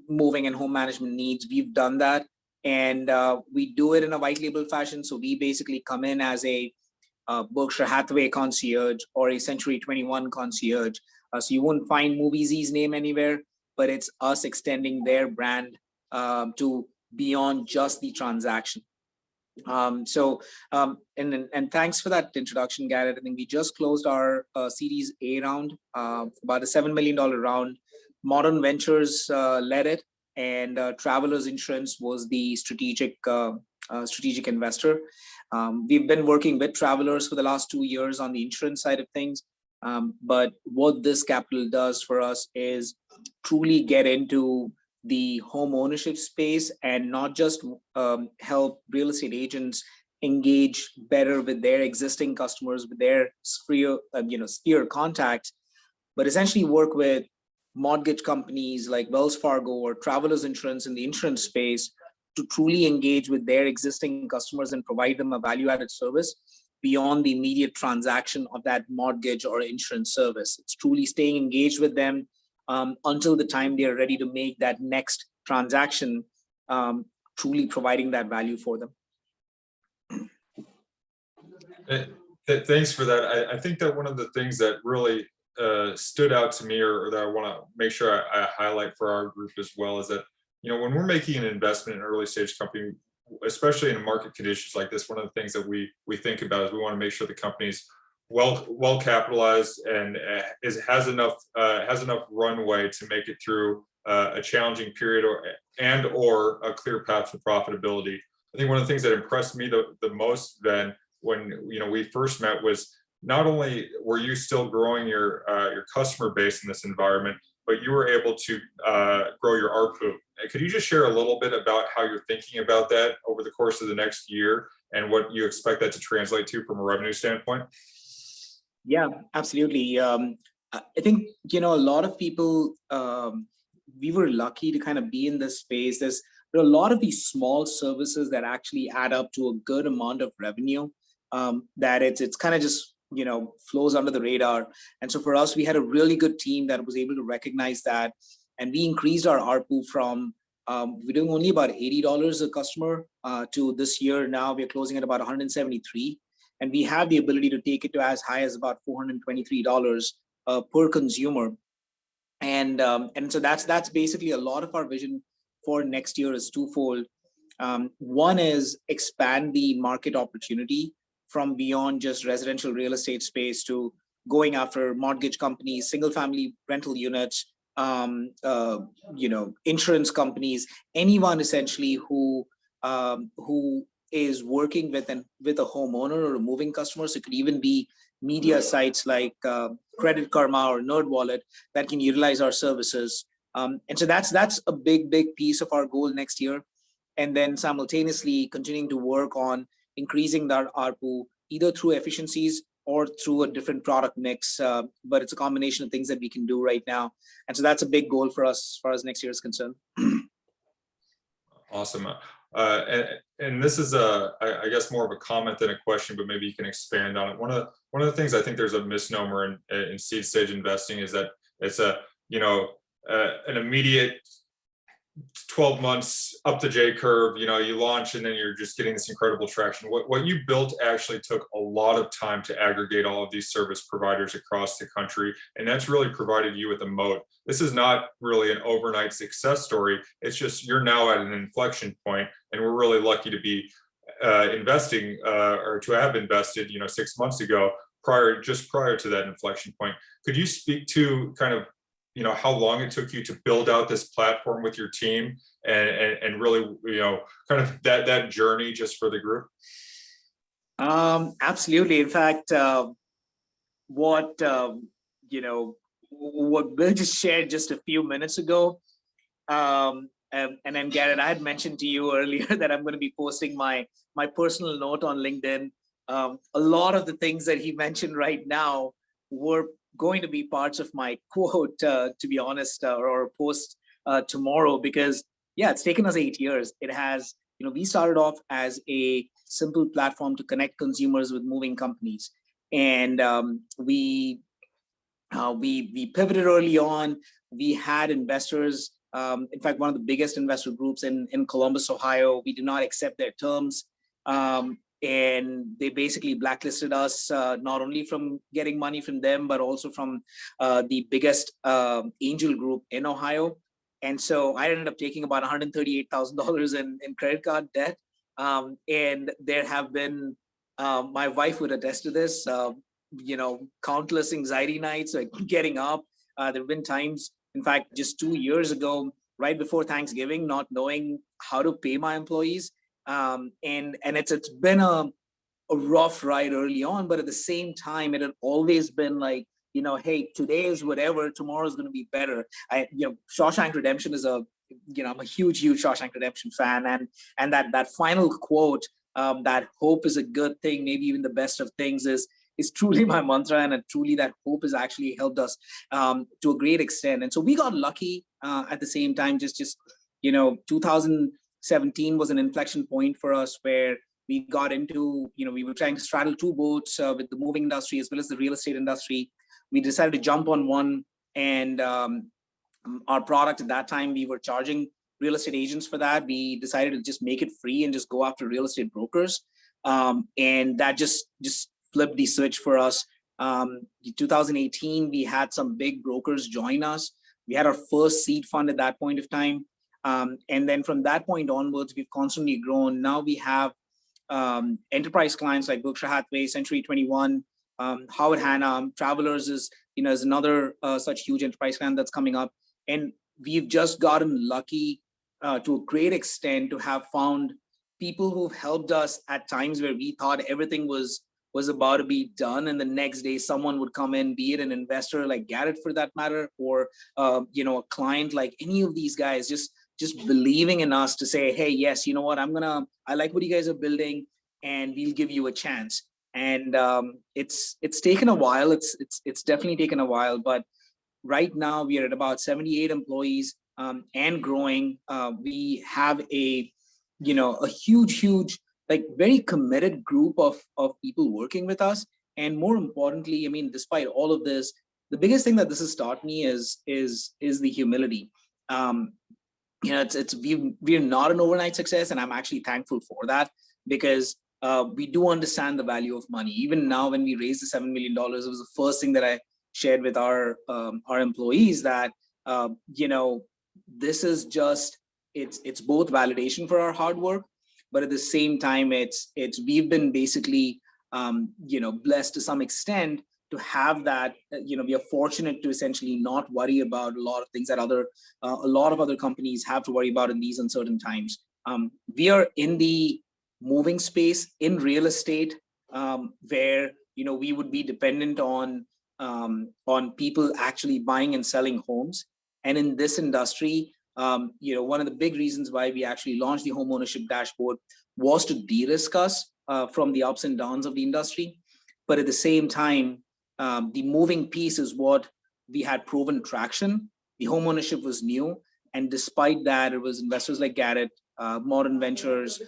moving and home management needs, we've done that. And we do it in a white label fashion. So we basically come in as a Berkshire Hathaway concierge or a Century 21 concierge. So you won't find Move Easy's name anywhere, but it's us extending their brand to beyond just the transaction. And thanks for that introduction, Garrett. I think we just closed our Series A round, about a $7 million round. Modern Ventures led it, and Travelers Insurance was the strategic investor. We've been working with Travelers for the last 2 years on the insurance side of things. But what this capital does for us is truly get into the home ownership space and not just help real estate agents engage better with their existing customers, with their sphere contacts, but essentially work with mortgage companies like Wells Fargo or Travelers Insurance in the insurance space to truly engage with their existing customers and provide them a value-added service beyond the immediate transaction of that mortgage or insurance service. It's truly staying engaged with them until the time they are ready to make that next transaction, truly providing that value for them. Thanks for that. I think that one of the things that really stood out to me, or that I want to make sure I highlight for our group as well, is that, you know, when we're making an investment in an early stage company, especially in market conditions like this, one of the things that we think about is we want to make sure the company's well capitalized and has enough runway to make it through a challenging period or a clear path to profitability. I think one of the things that impressed me the most then when we first met was not only were you still growing your customer base in this environment, but you were able to grow your ARPU. Could you just share a little bit about how you're thinking about that over the course of the next year and what you expect that to translate to from a revenue standpoint? Yeah, absolutely. I think, a lot of people, we were lucky to kind of be in this space. There are a lot of these small services that actually add up to a good amount of revenue, that it's kind of just, flows under the radar. And so for us, we had a really good team that was able to recognize that. And we increased our ARPU from, we're doing only about $80 a customer to this year. Now we're closing at about $173. And we have the ability to take it to as high as about $423 per consumer. And so that's basically a lot of our vision for next year is twofold. One is expand the market opportunity from beyond just residential real estate space to going after mortgage companies, single family rental units, insurance companies, anyone essentially who is working with a homeowner or a moving customer. So it could even be media sites like Credit Karma or NerdWallet that can utilize our services. And so that's a big piece of our goal next year. And then simultaneously continuing to work on increasing that ARPU either through efficiencies or through a different product mix. But it's a combination of things that we can do right now. And so that's a big goal for us as far as next year is concerned. Awesome. And this is I guess more of a comment than a question, but maybe you can expand on it. One of the things I think there's a misnomer in seed stage investing is that it's an immediate 12 months up the J curve, you launch and then you're just getting this incredible traction. What you built actually took a lot of time to aggregate all of these service providers across the country. And that's really provided you with a moat. This is not really an overnight success story. It's just you're now at an inflection point, and we're really lucky to be investing or to have invested, 6 months ago, prior to that inflection point. Could you speak to kind of how long it took you to build out this platform with your team and really, kind of that journey just for the group? Absolutely. In fact, what Bill just shared just a few minutes ago, and then Garrett, I had mentioned to you earlier that I'm going to be posting my personal note on LinkedIn. A lot of the things that he mentioned right now were going to be parts of my quote, to be honest, or post tomorrow, because it's taken us 8 years. It has, we started off as a simple platform to connect consumers with moving companies. And we pivoted early on. We had investors, in fact, one of the biggest investor groups in Columbus, Ohio. We did not accept their terms. And they basically blacklisted us, not only from getting money from them, but also from the biggest angel group in Ohio. And so I ended up taking about $138,000 in credit card debt. And there have been, my wife would attest to this, countless anxiety nights, like getting up. There have been times, in fact, just 2 years ago, right before Thanksgiving, not knowing how to pay my employees. And it's been a rough ride early on, but at the same time, it had always been like, hey, today is whatever, tomorrow is going to be better. Shawshank Redemption is I'm a huge Shawshank Redemption fan. And that final quote, that hope is a good thing, maybe even the best of things is truly my mantra. And truly that hope has actually helped us to a great extent. And so we got lucky at the same time, just 2017 was an inflection point for us where we got into, we were trying to straddle two boats with the moving industry as well as the real estate industry. We decided to jump on one, and our product at that time, we were charging real estate agents for that. We decided to just make it free and just go after real estate brokers. And that just flipped the switch for us. 2018, we had some big brokers join us. We had our first seed fund at that point of time. And then from that point onwards, we've constantly grown. Now we have enterprise clients like Berkshire Hathaway, Century 21, Howard Hanna, Travelers is, is another such huge enterprise client that's coming up. And we've just gotten lucky to a great extent to have found people who've helped us at times where we thought everything was about to be done, and the next day someone would come in, be it an investor like Garrett for that matter, or a client like any of these guys, just believing in us to say, hey, yes, you know what, I like what you guys are building, and we'll give you a chance. And it's taken a while. It's definitely taken a while, but right now we are at about 78 employees and growing. We have a huge, like very committed group of people working with us. And more importantly, I mean, despite all of this, the biggest thing that this has taught me is the humility. We're not an overnight success, and I'm actually thankful for that, because we do understand the value of money. Even now, when we raised the $7 million, it was the first thing that I shared with our employees, that this is just, it's both validation for our hard work, but at the same time, we've been basically blessed to some extent to have that. We are fortunate to essentially not worry about a lot of things that a lot of other companies have to worry about in these uncertain times. We are in the moving space in real estate, where we would be dependent on people actually buying and selling homes. And in this industry, one of the big reasons why we actually launched the home ownership dashboard was to de-risk us from the ups and downs of the industry. But at the same time, the moving piece is what we had proven traction. The home ownership was new. And despite that, it was investors like Garrett, Modern Ventures,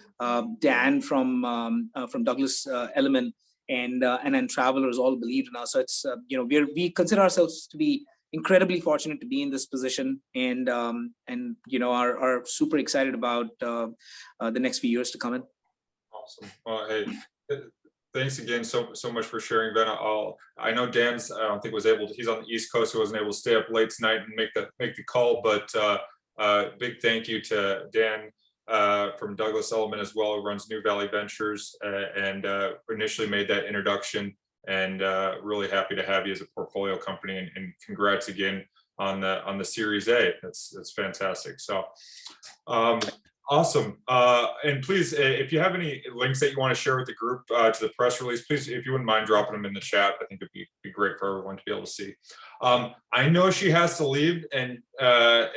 Dan from Douglas Elliman, and then Travelers all believed in us. So it's, we consider ourselves to be incredibly fortunate to be in this position, and are super excited about the next few years to come in. Awesome. Well, hey, thanks again so much for sharing, Ben. I know Dan's, I don't think was able to, he's on the East Coast, so wasn't able to stay up late tonight and make the call, but big thank you to Dan from Douglas Elliman as well, who runs New Valley Ventures, and initially made that introduction. And really happy to have you as a portfolio company, and congrats again on the Series A. That's fantastic. So awesome. And please, if you have any links that you want to share with the group to the press release, please, if you wouldn't mind dropping them in the chat, I think it'd be great for everyone to be able to see. I know she has to leave, and I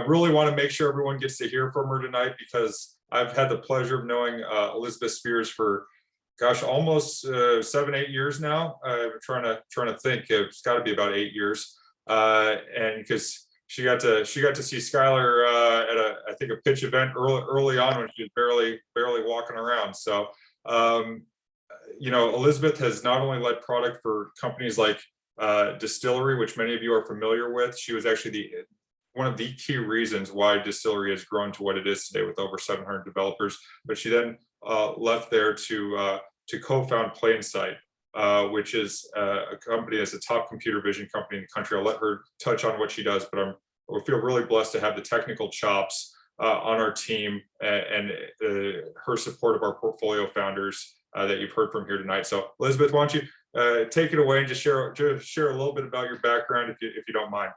really want to make sure everyone gets to hear from her tonight, because I've had the pleasure of knowing Elizabeth Spears for, gosh, almost 7-8 years now. Trying to think, it's got to be about 8 years, and because she got to see Skylar at I think a pitch event early on when she was barely walking around. So Elizabeth has not only led product for companies like Distillery, which many of you are familiar with. She was actually one of the key reasons why Distillery has grown to what it is today with over 700 developers. But she then left there to co-found Plainsight, which is a company that's a top computer vision company in the country. I'll let her touch on what she does, but I feel really blessed to have the technical chops on our team, and her support of our portfolio founders that you've heard from here tonight. So Elizabeth, why don't you take it away and just share a little bit about your background, if you don't mind.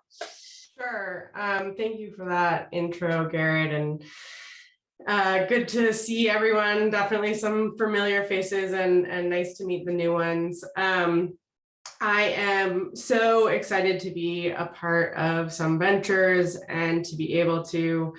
Sure. Thank you for that intro, Garrett, and good to see everyone. Definitely some familiar faces, and nice to meet the new ones. I am so excited to be a part of Some Ventures and to be able to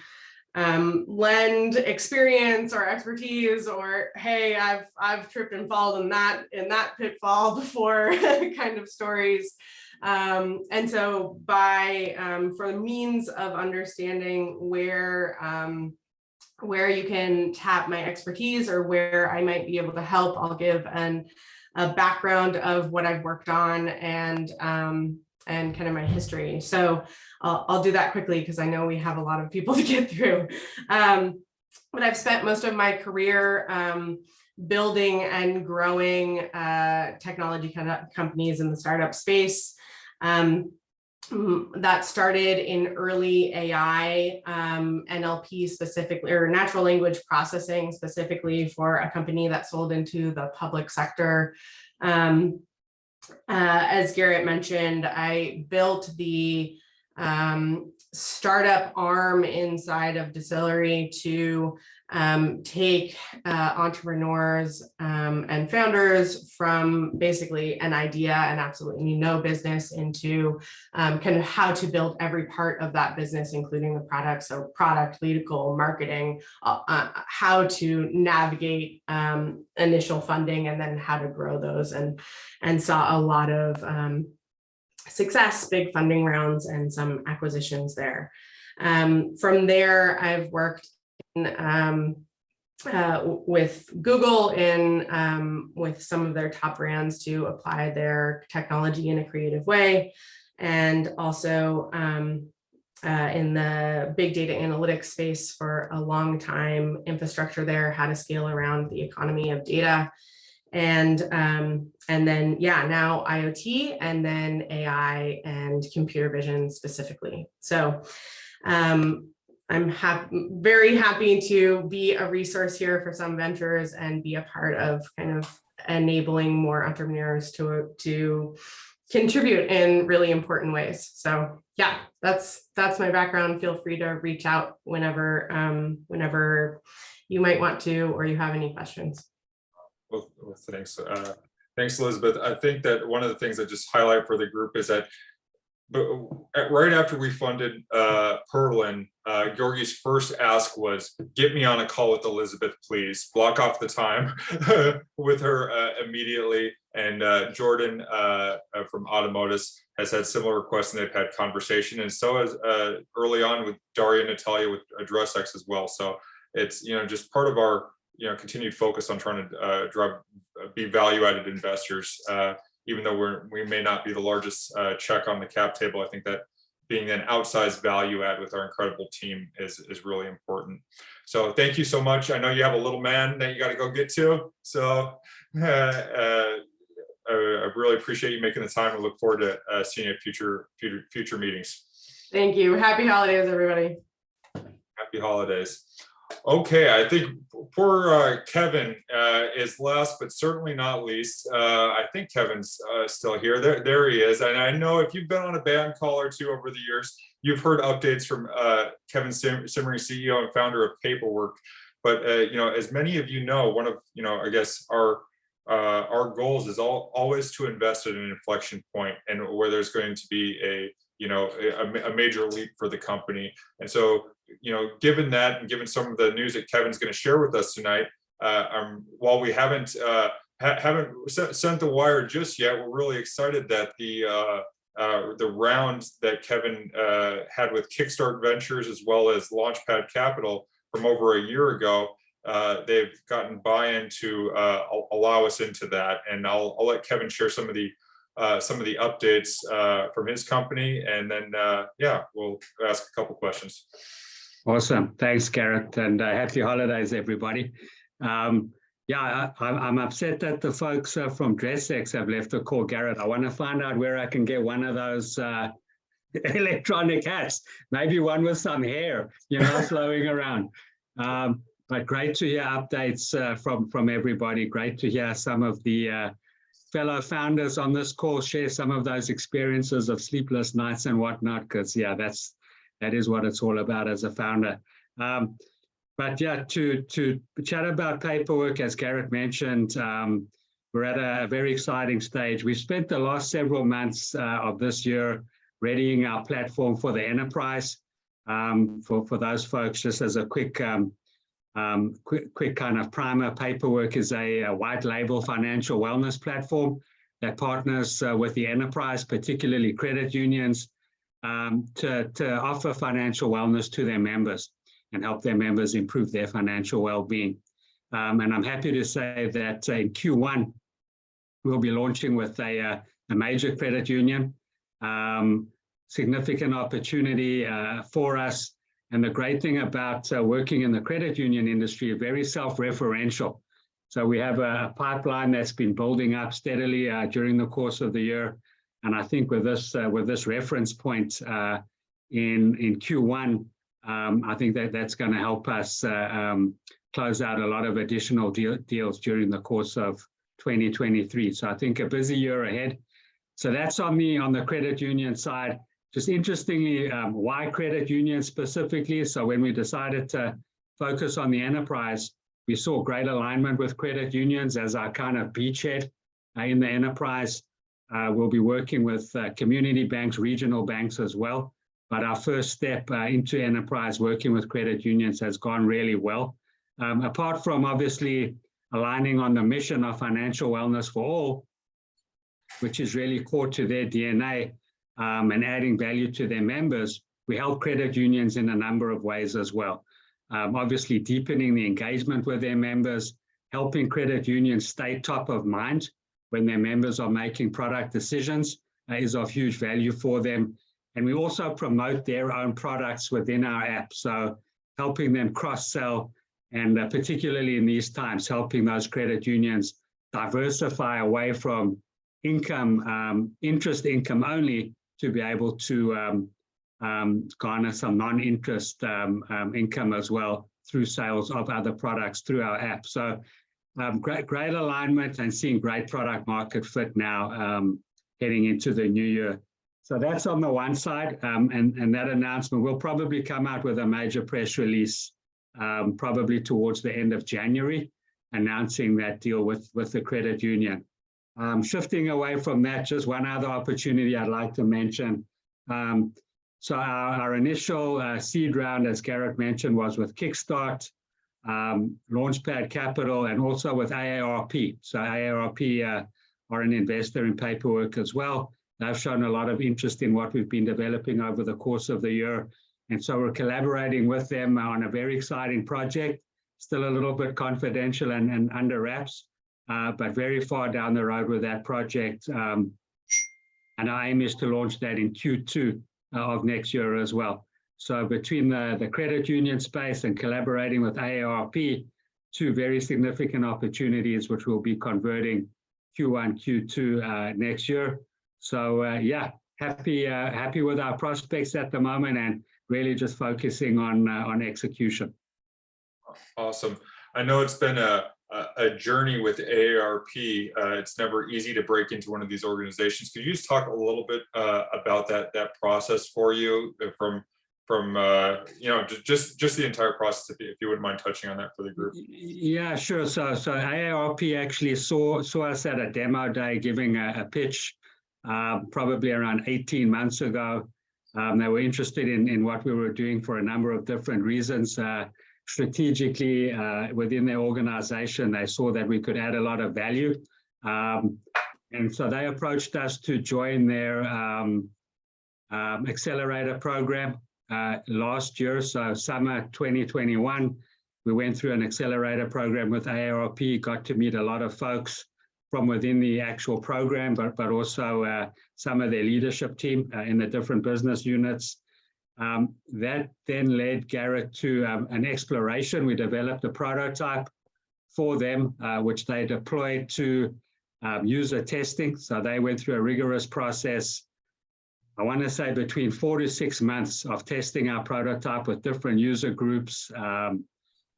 lend experience or expertise, or hey, I've tripped and fallen in that pitfall before kind of stories. And so for the means of understanding where you can tap my expertise or where I might be able to help, I'll give a background of what I've worked on and kind of my history. So I'll do that quickly because I know we have a lot of people to get through. But I've spent most of my career building and growing technology companies in the startup space. That started in early AI, NLP specifically, or natural language processing specifically, for a company that sold into the public sector As Garrett mentioned, I built the startup arm inside of Distillery to take entrepreneurs and founders from basically an idea and absolutely no business into kind of how to build every part of that business, including the product. So product, legal, marketing, how to navigate initial funding, and then how to grow those, and saw a lot of success, big funding rounds, and some acquisitions there. From there, I've worked with Google with some of their top brands to apply their technology in a creative way, and also in the big data analytics space for a long time, infrastructure there, how to scale around the economy of data. And then, yeah, now IoT, and then AI and computer vision specifically. So I'm very happy to be a resource here for some ventures and be a part of kind of enabling more entrepreneurs to contribute in really important ways. So yeah, that's my background. Feel free to reach out whenever you might want to, or you have any questions. Well, thanks. Thanks, Elizabeth. I think that one of the things I just highlight for the group is that right after we funded Perlin, Georgi's first ask was, get me on a call with Elizabeth, please. Block off the time with her immediately. And Jordan from Automotus has had similar requests, and they've had conversation. And so as early on with Daria and Natalia with AddressX as well. So it's, just part of our continued focus on trying to be value-added investors, even though we may not be the largest check on the cap table. I think that being an outsized value add with our incredible team is really important. So thank you so much. I know you have a little man that you got to go get to. So I really appreciate you making the time, and look forward to seeing you at future meetings. Thank you. Happy holidays, everybody. Happy holidays. Okay, I think poor Kevin is last, but certainly not least. I think Kevin's still here. There he is. And I know if you've been on a band call or two over the years, you've heard updates from Kevin Simmery, CEO and founder of Paperwork. But as many of you know, one of I guess our goals is always to invest at an inflection point, and where there's going to be a major leap for the company. And so, given that, and given some of the news that Kevin's going to share with us tonight, while we haven't sent the wire just yet, we're really excited that the round that Kevin had with Kickstart Ventures as well as Launchpad Capital from over a year ago, they've gotten buy-in to allow us into that. And I'll let Kevin share some of the updates from his company, and then we'll ask a couple questions. Awesome. Thanks, Garrett, and happy holidays, everybody. I'm upset that the folks from DressX have left the call, Garrett. I want to find out where I can get one of those electronic hats, maybe one with some hair, flowing around. But great to hear updates from everybody. Great to hear some of the fellow founders on this call share some of those experiences of sleepless nights and whatnot, because that is what it's all about as a founder. But yeah, to chat about Paperwork, as Garrett mentioned, we're at a very exciting stage. We spent the last several months of this year readying our platform for the enterprise. For those folks, just as a quick kind of primer, Paperwork is a white label financial wellness platform that partners with the enterprise, particularly credit unions, to offer financial wellness to their members and help their members improve their financial well-being. And I'm happy to say that in Q1, we'll be launching with a major credit union, significant opportunity for us. And the great thing about working in the credit union industry, very self-referential. So we have a pipeline that's been building up steadily during the course of the year. And I think with this reference point in Q1, I think that's going to help us close out a lot of additional deals during the course of 2023. So I think a busy year ahead. So that's on the credit union side. Just interestingly, why credit unions specifically? So when we decided to focus on the enterprise, we saw great alignment with credit unions as our kind of beachhead in the enterprise. We'll be working with community banks, regional banks as well. But our first step into enterprise working with credit unions has gone really well. Apart from obviously aligning on the mission of financial wellness for all, which is really core to their DNA, and adding value to their members, we help credit unions in a number of ways as well. Obviously deepening the engagement with their members, helping credit unions stay top of mind when their members are making product decisions is of huge value for them. And we also promote their own products within our app. So helping them cross-sell, and particularly in these times, helping those credit unions diversify away from interest income only to be able to garner some non-interest income as well through sales of other products through our app. So great alignment and seeing great product market fit now heading into the new year. So that's on the one side, and that announcement will probably come out with a major press release probably towards the end of January, announcing that deal with the credit union. Shifting away from that, just one other opportunity I'd like to mention. So our initial seed round, as Garrett mentioned, was with Kickstart, Launchpad Capital, and also with AARP. So AARP are an investor in Paperwork as well. They've shown a lot of interest in what we've been developing over the course of the year. And so we're collaborating with them on a very exciting project, still a little bit confidential and under wraps, but very far down the road with that project. And our aim is to launch that in Q2 of next year as well. So between the credit union space and collaborating with AARP, two very significant opportunities which will be converting Q1, Q2 next year. So yeah, happy with our prospects at the moment and really just focusing on execution. Awesome. I know it's been a journey with AARP. It's never easy to break into one of these organizations. Could you just talk a little bit about that process for you from just the entire process, if you wouldn't mind touching on that for the group? Yeah, sure. So AARP actually saw us at a demo day giving a pitch probably around 18 months ago. They were interested in what we were doing for a number of different reasons. Strategically, within their organization, they saw that we could add a lot of value. And so they approached us to join their accelerator program last year. So summer 2021, we went through an accelerator program with AARP, got to meet a lot of folks from within the actual program, but also some of their leadership team in the different business units. That then led Garrett to an exploration. We developed a prototype for them, which they deployed to user testing. So they went through a rigorous process. I want to say between 4 to 6 months of testing our prototype with different user groups,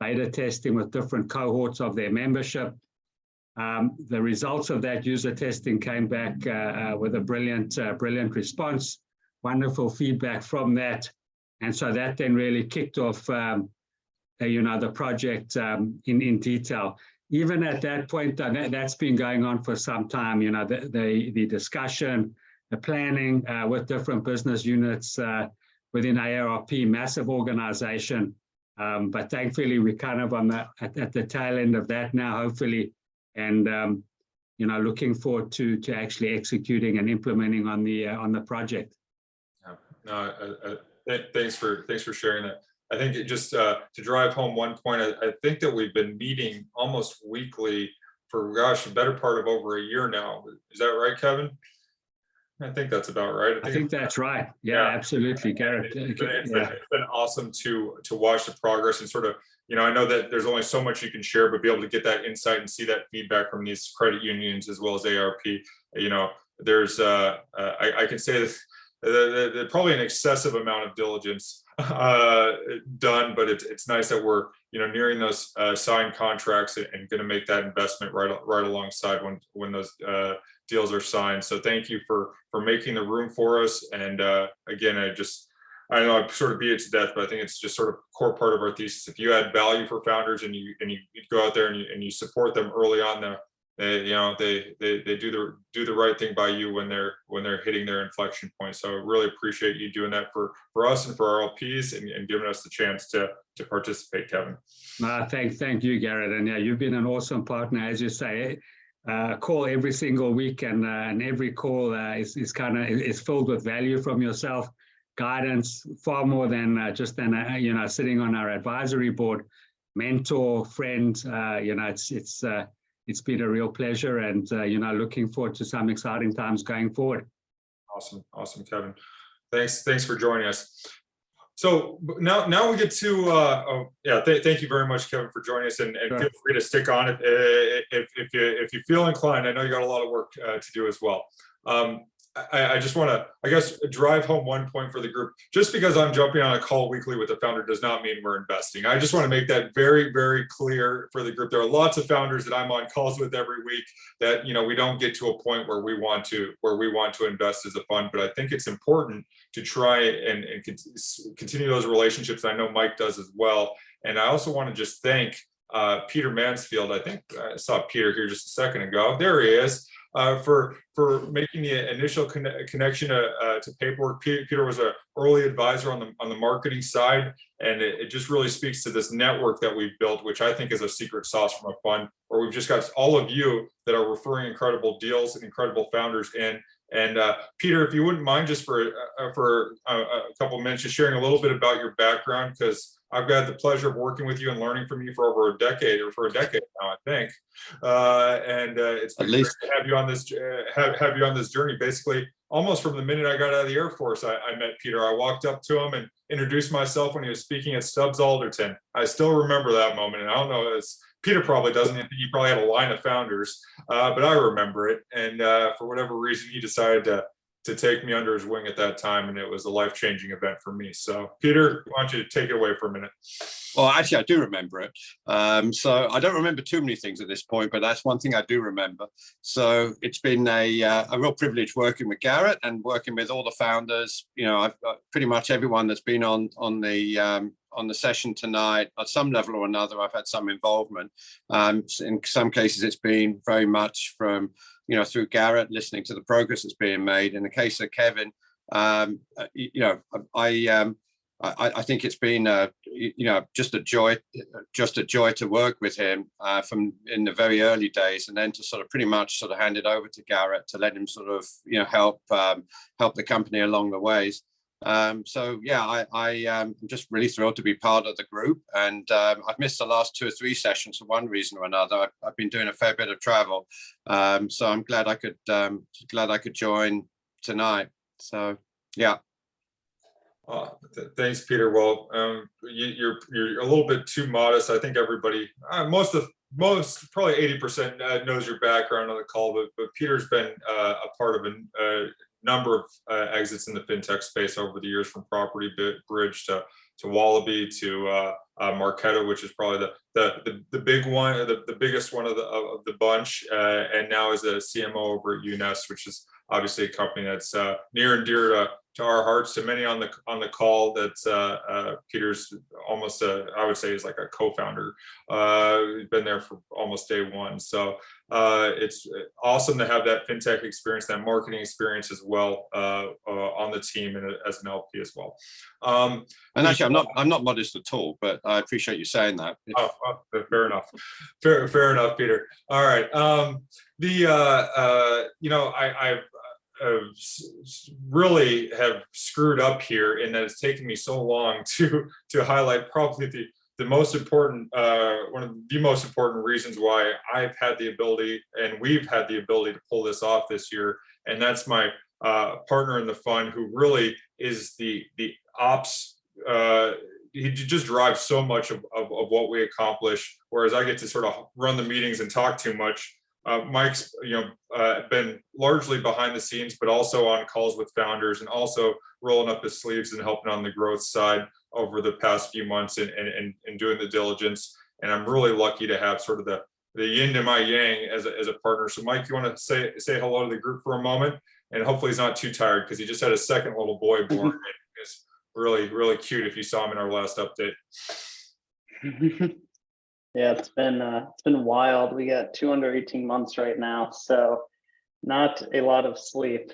beta testing with different cohorts of their membership. The results of that user testing came back with a brilliant response, wonderful feedback from that. And so that then really kicked off, the project in detail. Even at that point, that's been going on for some time, the discussion, the planning with different business units within AARP, massive organization. But thankfully, we're kind of at the tail end of that now, hopefully. And looking forward to actually executing and implementing on the project. Yeah. No, thanks for sharing that. I think just to drive home one point, I think that we've been meeting almost weekly for the better part of over a year now. Is that right, Kevin? I think that's about right. I think that's right. Yeah, absolutely, Garrett. It's been awesome to watch the progress and sort of, I know that there's only so much you can share, but be able to get that insight and see that feedback from these credit unions as well as AARP. There's I can say that there's probably an excessive amount of diligence done, but it's nice that we're nearing those signed contracts and going to make that investment right alongside when those deals are signed. So thank you for making the room for us. And again, I know I sort of beat it to death, but I think it's just sort of core part of our thesis. If you add value for founders and you go out there and you support them early on, they do the right thing by you when they're hitting their inflection point. So I really appreciate you doing that for us and for our LPs and giving us the chance to participate, Kevin. Thank you, Garrett. And yeah, you've been an awesome partner, as you say. Call every single week, and every call is filled with value from yourself, guidance, far more than sitting on our advisory board, mentor, friend. It's been a real pleasure, and looking forward to some exciting times going forward. Awesome, Kevin. Thanks for joining us. So now we get to thank you very much, Kevin, for joining us, and Sure. Feel free to stick on it if you feel inclined. I know you got a lot of work to do as well. I just want to, I guess, drive home one point for the group. Just because I'm jumping on a call weekly with a founder does not mean we're investing. I just want to make that very, very clear for the group. There are lots of founders that I'm on calls with every week that, we don't get to a point where we want to invest as a fund. But I think it's important to try and continue those relationships. I know Mike does as well. And I also want to just thank Peter Mansfield. I think I saw Peter here just a second ago. There he is. For making the initial connection to paperwork. Peter was an early advisor on the marketing side, and it just really speaks to this network that we've built, which I think is a secret sauce from a fund, where we've just got all of you that are referring incredible deals and incredible founders in. And Peter, if you wouldn't mind, just for a couple of minutes, just sharing a little bit about your background, because I've had the pleasure of working with you and learning from you for over a decade now, I think. It's been great to have you on this journey. Basically, almost from the minute I got out of the Air Force, I met Peter. I walked up to him and introduced myself when he was speaking at Stubbs Alderton. I still remember that moment, and I don't know, Peter probably doesn't. He probably had a line of founders, but I remember it. And for whatever reason, he decided to take me under his wing at that time, and it was a life-changing event for me. So, Peter, why don't you take it away for a minute? Well, actually, I do remember it. So I don't remember too many things at this point, but that's one thing I do remember. So it's been a real privilege working with Garrett and working with all the founders. I've pretty much everyone that's been on the session tonight, at some level or another, I've had some involvement. In some cases, it's been very much from, through Garrett, listening to the progress that's being made. In the case of Kevin, I think it's been, just a joy to work with him from in the very early days, and then to sort of pretty much hand it over to Garrett to let him help the company along the ways. I'm just really thrilled to be part of the group, and I've missed the last 2 or 3 sessions for one reason or another. I've been doing a fair bit of travel, so I'm glad I could join tonight. So yeah. Thanks, Peter. Well, you're a little bit too modest. I think everybody, most probably 80% knows your background on the call, but Peter's been a part of a number of exits in the fintech space over the years, from Property Bridge to Wallaby to Marketo, which is probably the big one, the biggest one of the bunch, and now is a CMO over at UNES, which is obviously a company that's near and dear to our hearts, to many on the call. That's Peter's almost I would say is like a co-founder. He's been there for almost day one. So it's awesome to have that fintech experience, that marketing experience as well on the team and as an LP as well. And actually, I'm not modest at all, but I appreciate you saying that. Fair enough. Fair enough, Peter. All right. I really have screwed up here in that it's taken me so long to highlight probably the most important, one of the most important reasons why I've had the ability and we've had the ability to pull this off this year. And that's my partner in the fund, who really is the ops. He just drives so much of what we accomplish, whereas I get to sort of run the meetings and talk too much. Mike's, been largely behind the scenes, but also on calls with founders and also rolling up his sleeves and helping on the growth side over the past few months and doing the diligence. And I'm really lucky to have sort of the yin to my yang as a partner. So Mike, you want to say hello to the group for a moment? And hopefully he's not too tired because he just had a second little boy born. It's really, really cute if you saw him in our last update. Yeah, it's been wild. We got 2 under 18 months right now, so not a lot of sleep.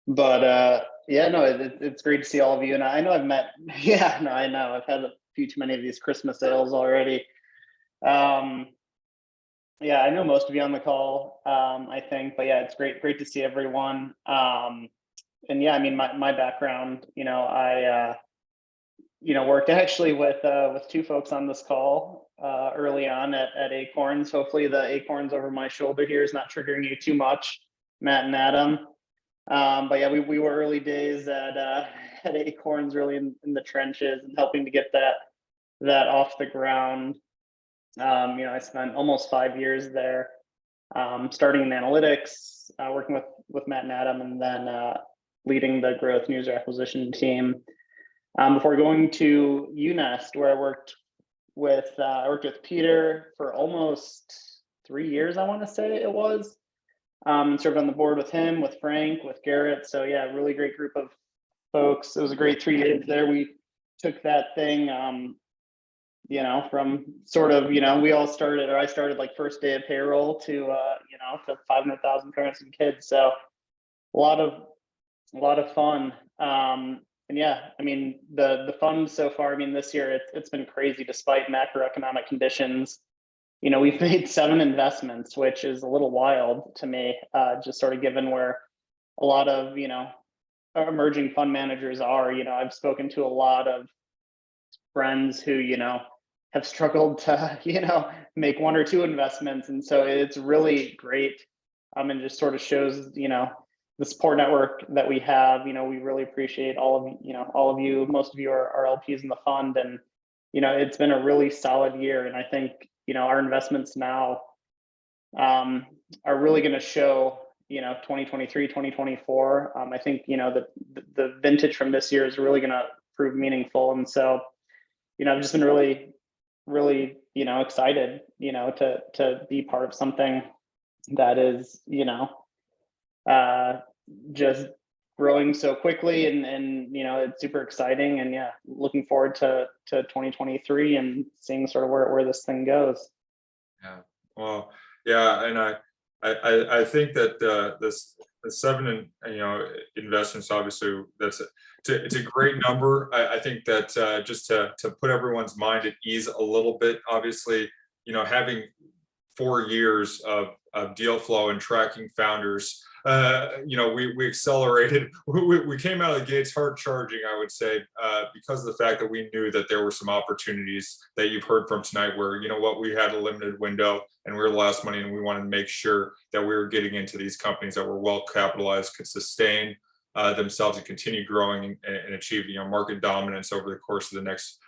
But yeah, no, it's great to see all of you. And I know I've met, yeah, no, I know I've had a few too many of these Christmas sales already. Yeah, I know most of you on the call, I think, but yeah, it's great to see everyone. And yeah, I mean, my background, I worked actually with 2 folks on this call early on at Acorns. Hopefully the Acorns over my shoulder here is not triggering you too much, Matt and Adam. But yeah, we were early days at Acorns, really in the trenches and helping to get that off the ground. I spent almost 5 years there, starting in analytics, working with Matt and Adam, and then leading the growth and user acquisition team. Before going to UNest, where I worked with Peter for almost 3 years, I want to say it was. Served on the board with him, with Frank, with Garrett. So yeah, really great group of folks. It was a great 3 years there. We took that thing, from sort of, we all started, or I started like first day of payroll to 500,000 parents and kids. So a lot of fun. And yeah, I mean, the fund so far, I mean, this year it's been crazy despite macroeconomic conditions. We've made 7 investments, which is a little wild to me, just sort of given where a lot of, emerging fund managers are. I've spoken to a lot of friends who, have struggled to, make 1 or 2 investments. And so it's really great. And just sort of shows, the support network that we have. We really appreciate all of you. Most of you are LPs in the fund, and it's been a really solid year. And I think our investments now are really going to show 2023, 2024. I think the vintage from this year is really going to prove meaningful. And so I've just been really excited to be part of something that is just growing so quickly, and it's super exciting. And yeah, looking forward to 2023 and seeing sort of where this thing goes. Yeah, well, yeah, and I think that the 7 investments, obviously it's a great number. I think that just to put everyone's mind at ease a little bit, obviously having 4 years of deal flow and tracking founders. We accelerated. We came out of the gates hard charging, I would say, because of the fact that we knew that there were some opportunities that you've heard from tonight where, we had a limited window and we were the last money, and we wanted to make sure that we were getting into these companies that were well capitalized, could sustain themselves and continue growing and achieve, market dominance over the course of the next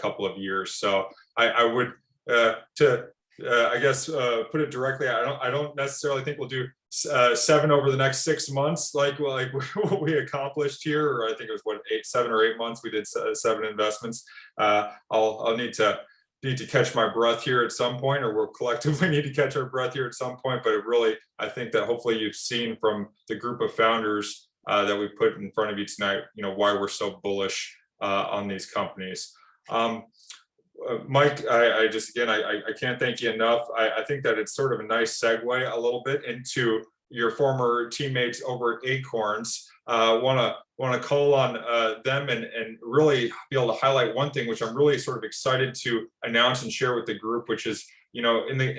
couple of years. So I would, I guess, put it directly, I don't necessarily think we'll do 7 over the next 6 months, like what we accomplished here, or I think it was 7 or 8 months. We did 7 investments. I'll need to catch my breath here at some point, or we'll collectively need to catch our breath here at some point. But it really, I think that hopefully you've seen from the group of founders that we put in front of you tonight, why we're so bullish on these companies. Mike, I can't thank you enough. I think that it's sort of a nice segue a little bit into your former teammates over at Acorns. Want to call on them and really be able to highlight one thing, which I'm really sort of excited to announce and share with the group, which is, in the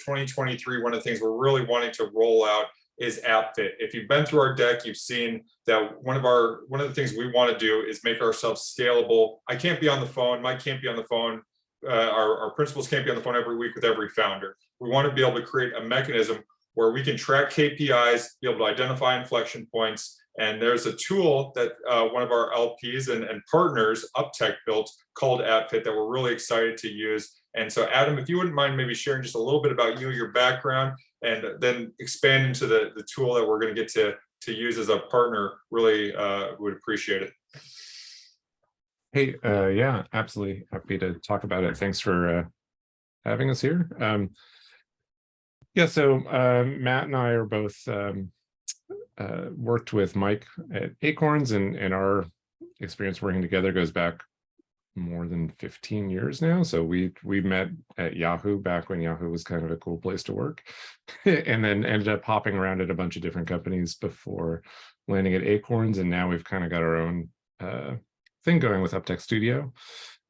2023, one of the things we're really wanting to roll out is AppFit. If you've been through our deck, you've seen that one of the things we want to do is make ourselves scalable. I can't be on the phone. Mike can't be on the phone. Our principals can't be on the phone every week with every founder. We want to be able to create a mechanism where we can track KPIs, be able to identify inflection points, And there's a tool that one of our LPs and partners, Uptech, built called AppFit that we're really excited to use. And so, Adam, if you wouldn't mind maybe sharing just a little bit about you, your background, and then expand into the tool that we're going to get to use as a partner, really would appreciate it. Hey, yeah, absolutely happy to talk about it. Thanks for having us here. Yeah, so Matt and I are both worked with Mike at Acorns, and our experience working together goes back more than 15 years now. So we met at Yahoo back when Yahoo was kind of a cool place to work, and then ended up hopping around at a bunch of different companies before landing at Acorns, and now we've kind of got our own thing going with Uptech Studio.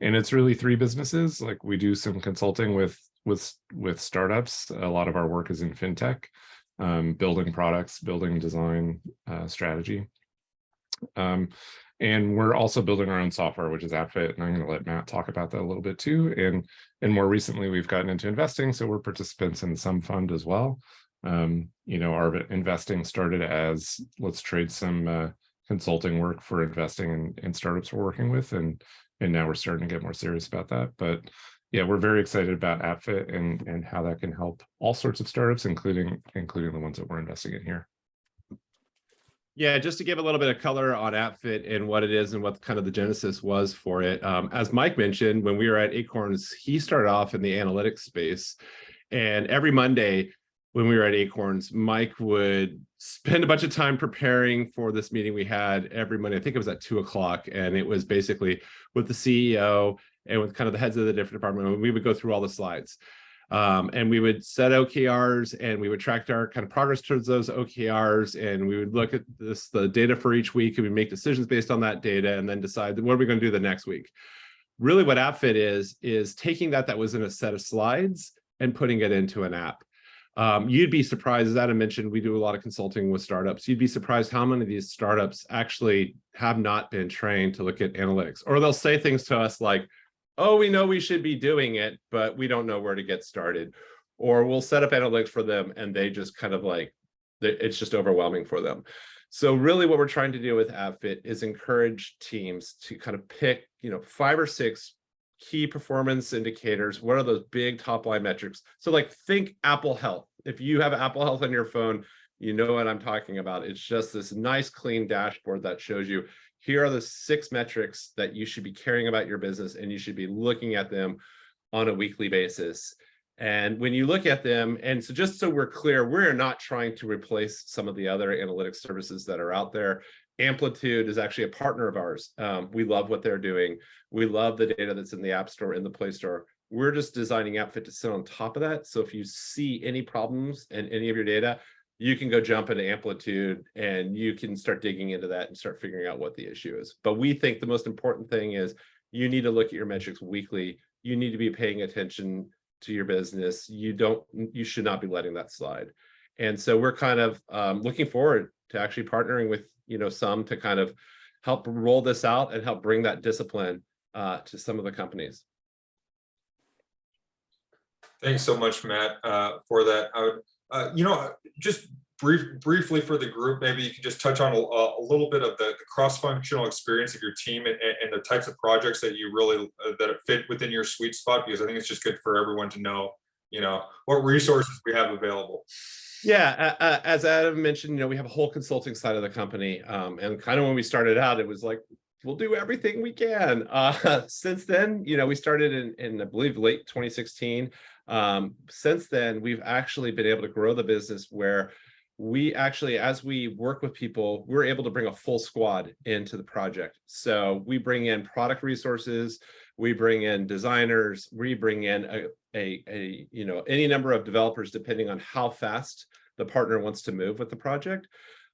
And it's really 3 businesses. Like, we do some consulting with startups. A lot of our work is in fintech, building products, building design strategy. And we're also building our own software, which is AppFit, and I'm going to let Matt talk about that a little bit too. And more recently, we've gotten into investing, so we're participants in some fund as well. You know, our investing started as, let's trade some consulting work for investing in startups we're working with, and now we're starting to get more serious about that. But yeah, we're very excited about AppFit and how that can help all sorts of startups, including the ones that we're investing in here. Yeah, just to give a little bit of color on AppFit and what it is and what kind of the genesis was for it. As Mike mentioned, when we were at Acorns, he started off in the analytics space. And every Monday when we were at Acorns, Mike would spend a bunch of time preparing for this meeting we had every Monday. I think it was at 2 o'clock. And it was basically with the CEO and with kind of the heads of the different departments. We would go through all the slides. And we would set OKRs, and we would track our kind of progress towards those OKRs, and we would look at the data for each week, and we make decisions based on that data, and then decide what are we going to do the next week. Really, what AppFit is taking that was in a set of slides and putting it into an app. You'd be surprised, as Adam mentioned, we do a lot of consulting with startups. You'd be surprised how many of these startups actually have not been trained to look at analytics, or they'll say things to us like, oh, we know we should be doing it, but we don't know where to get started. Or we'll set up analytics for them, and they just kind of like, it's just overwhelming for them. So really what we're trying to do with AppFit is encourage teams to kind of pick, 5 or 6 key performance indicators. What are those big top line metrics? So like, think Apple Health. If you have Apple Health on your phone, you know what I'm talking about. It's just this nice, clean dashboard that shows you, here are the 6 metrics that you should be caring about your business, and you should be looking at them on a weekly basis. And when you look at them, and so just so we're clear, we're not trying to replace some of the other analytics services that are out there. Amplitude is actually a partner of ours. We love what they're doing. We love the data that's in the App Store, in the Play Store. We're just designing AppFit to sit on top of that. So if you see any problems in any of your data, you can go jump into Amplitude, and you can start digging into that and start figuring out what the issue is. But we think the most important thing is you need to look at your metrics weekly. You need to be paying attention to your business. You should not be letting that slide. And so we're kind of looking forward to actually partnering with some to kind of help roll this out and help bring that discipline to some of the companies. Thanks so much, Matt, for that. I would, just briefly for the group, maybe you could just touch on a little bit of the cross-functional experience of your team and the types of projects that you really that fit within your sweet spot, because I think it's just good for everyone to know, what resources we have available. Yeah, as Adam mentioned, we have a whole consulting side of the company, and kind of when we started out, it was like, we'll do everything we can. Since then, we started in I believe late 2016. Since then, we've actually been able to grow the business where we actually, as we work with people, we're able to bring a full squad into the project. So we bring in product resources, we bring in designers, we bring in any number of developers depending on how fast the partner wants to move with the project.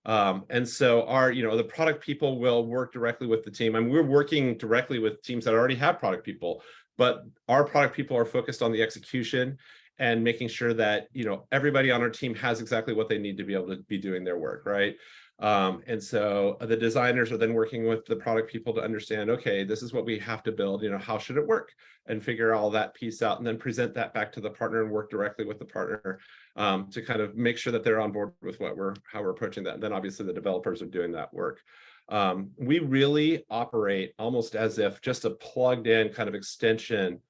And so our, the product people will work directly with the team. I mean, we're working directly with teams that already have product people, but our product people are focused on the execution and making sure that, everybody on our team has exactly what they need to be able to be doing their work, right? And so the designers are then working with the product people to understand, okay, this is what we have to build, how should it work, and figure all that piece out, and then present that back to the partner and work directly with the partner. to kind of make sure that they're on board with how we're approaching that. And then obviously the developers are doing that work. We really operate almost as if just a plugged in kind of extension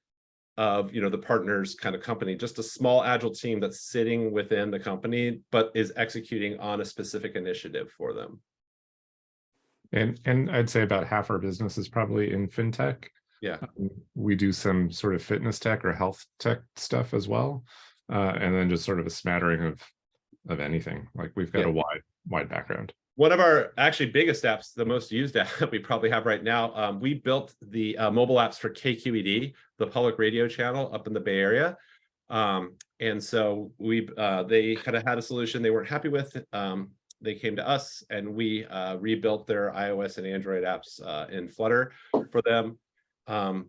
of, the partners kind of company, just a small agile team that's sitting within the company, but is executing on a specific initiative for them. And I'd say about half our business is probably in fintech. Yeah. We do some sort of fitness tech or health tech stuff as well. And then just sort of a smattering of anything. Like we've got a wide background. One of our actually biggest apps, the most used app that we probably have right now, we built the mobile apps for KQED, the public radio channel up in the Bay Area. And so they kind of had a solution they weren't happy with. They came to us and we rebuilt their iOS and Android apps in Flutter for them.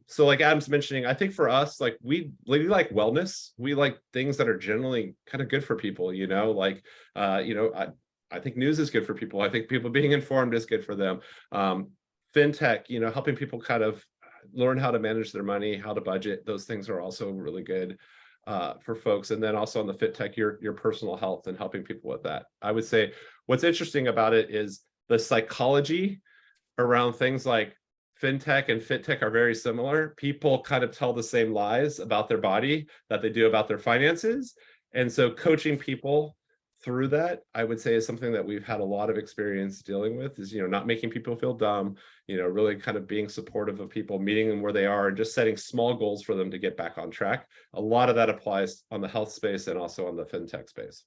So like Adam's mentioning, I think for us, like we like wellness. We like things that are generally kind of good for people, I think news is good for people. I think people being informed is good for them. Fintech, helping people kind of learn how to manage their money, how to budget. Those things are also really good for folks. And then also on the FitTech, your personal health and helping people with that. I would say what's interesting about it is the psychology around things like FinTech and FitTech are very similar. People kind of tell the same lies about their body that they do about their finances. And so coaching people through that, I would say, is something that we've had a lot of experience dealing with, is, not making people feel dumb, really kind of being supportive of people, meeting them where they are and just setting small goals for them to get back on track. A lot of that applies on the health space and also on the FinTech space.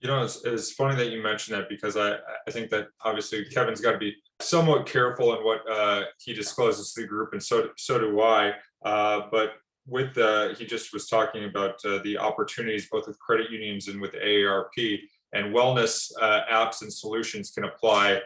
It's funny that you mentioned that, because I think that obviously Kevin's got to be somewhat careful in what he discloses to the group, and so do I. But with he just was talking about the opportunities both with credit unions and with AARP, and wellness apps and solutions can apply.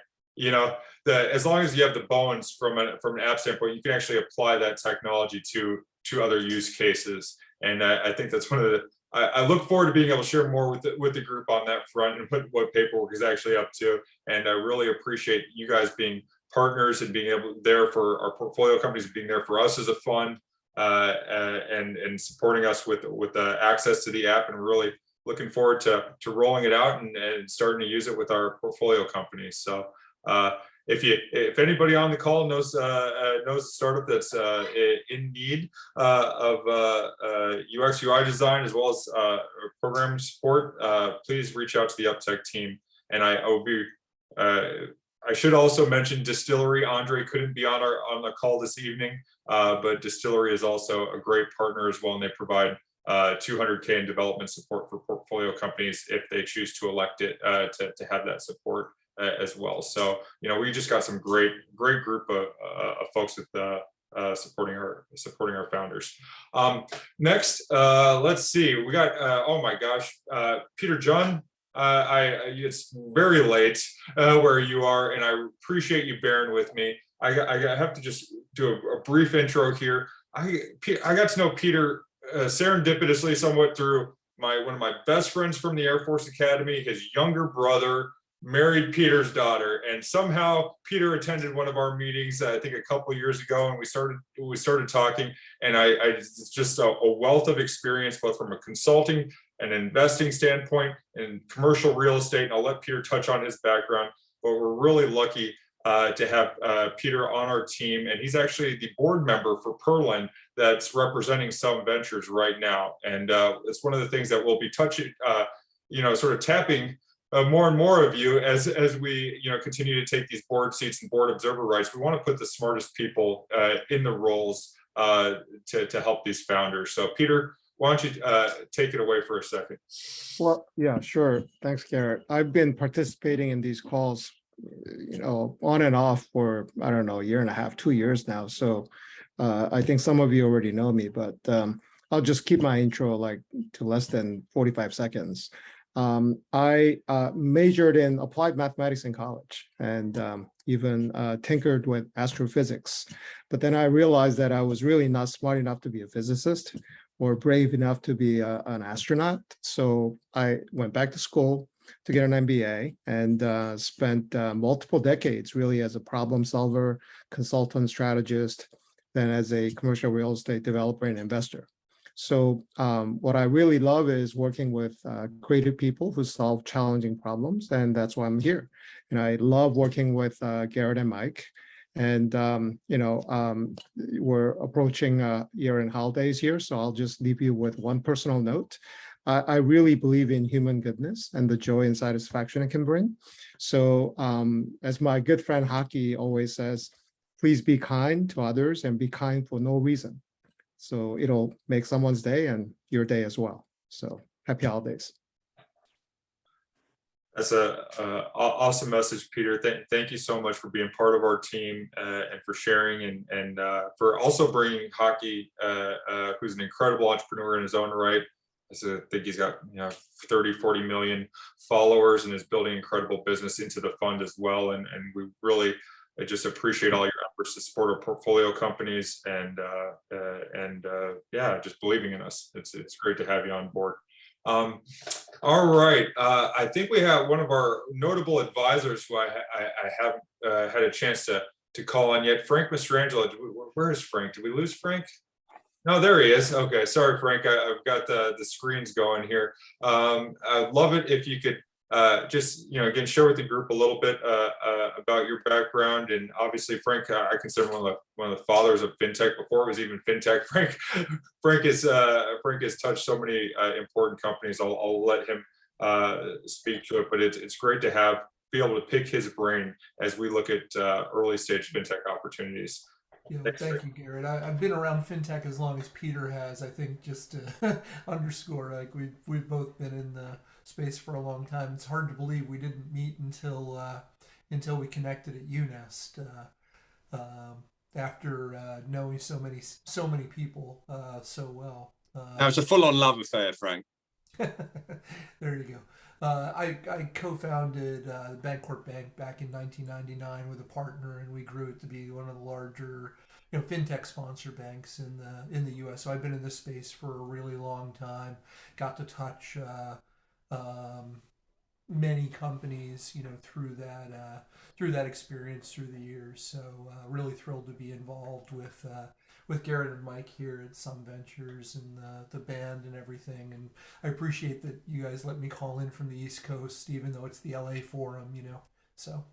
As long as you have the bones from an app standpoint, you can actually apply that technology to other use cases. And I think that's one of the. I look forward to being able to share more with the group on that front and what Paperwork is actually up to. And I really appreciate you guys being partners and being able there for our portfolio companies, being there for us as a fund. And supporting us with access to the app, and really looking forward to rolling it out and starting to use it with our portfolio companies. So if anybody on the call knows a startup that's in need of UX UI design as well as program support, please reach out to the UpTech team. And I should also mention Distillery. Andre couldn't be on the call this evening, but Distillery is also a great partner as well, and they provide $200K in development support for portfolio companies if they choose to elect it to have that support as well. So we just got some great group of folks with supporting our founders. Next, let's see. We got oh my gosh, Peter John. It's very late where you are, and I appreciate you bearing with me. I have to just do a brief intro here. I got to know Peter serendipitously somewhat through one of my best friends from the Air Force Academy. His younger brother married Peter's daughter, and somehow Peter attended one of our meetings, I think a couple of years ago, and we started talking, and it's just a wealth of experience, both from a consulting and investing standpoint and commercial real estate. And I'll let Peter touch on his background, but we're really lucky to have Peter on our team, and he's actually the board member for Perlin that's representing Some Ventures right now. And it's one of the things that we'll be touching, sort of tapping more and more of you as we continue to take these board seats and board observer rights. We want to put the smartest people in the roles to help these founders. So Peter, why don't you take it away for a second? Well, yeah, sure. Thanks, Garrett. I've been participating in these calls, on and off for, I don't know, a year and a half, 2 years now. So I think some of you already know me, but I'll just keep my intro to less than 45 seconds. I majored in applied mathematics in college, and even tinkered with astrophysics. But then I realized that I was really not smart enough to be a physicist or brave enough to be an astronaut. So I went back to school to get an MBA, and spent multiple decades really as a problem solver, consultant, strategist, then as a commercial real estate developer and investor. So what I really love is working with creative people who solve challenging problems, and that's why I'm here. And I love working with Garrett and Mike. And we're approaching year-end holidays here, so I'll just leave you with one personal note. I really believe in human goodness and the joy and satisfaction it can bring. So as my good friend Haki always says, please be kind to others and be kind for no reason. So it'll make someone's day and your day as well. So happy holidays. That's a awesome message, Peter. Thank you so much for being part of our team and for sharing and for also bringing Haki, who's an incredible entrepreneur in his own right. I think he's got 30, 40 million followers and is building incredible business into the fund as well. And we really just appreciate all your efforts to support our portfolio companies and yeah, just believing in us. It's great to have you on board. All right, I think we have one of our notable advisors who I haven't had a chance to call on yet, Frank Mastrangelo. Where is Frank? Did we lose Frank? No, there he is. Okay, sorry, Frank. I've got the screens going here. I'd love it if you could just again share with the group a little bit about your background. And obviously, Frank, I consider one of the fathers of fintech before it was even fintech. Frank has touched so many important companies. I'll let him speak to it, but it's great to be able to pick his brain as we look at early stage fintech opportunities. Yeah, well, thank you, Garrett. I've been around fintech as long as Peter has. I think just to underscore, like we've both been in the space for a long time. It's hard to believe we didn't meet until we connected at UNest after knowing so many people so well. Now it's a full-on love affair, Frank. There you go. I co-founded Bancorp Bank back in 1999 with a partner, and we grew it to be one of the larger, fintech sponsor banks in the U.S. So I've been in this space for a really long time. Got to touch many companies, through that experience through the years. So really thrilled to be involved with Garrett and Mike here at Some Ventures and the band and everything. And I appreciate that you guys let me call in from the East Coast, even though it's the LA forum, so.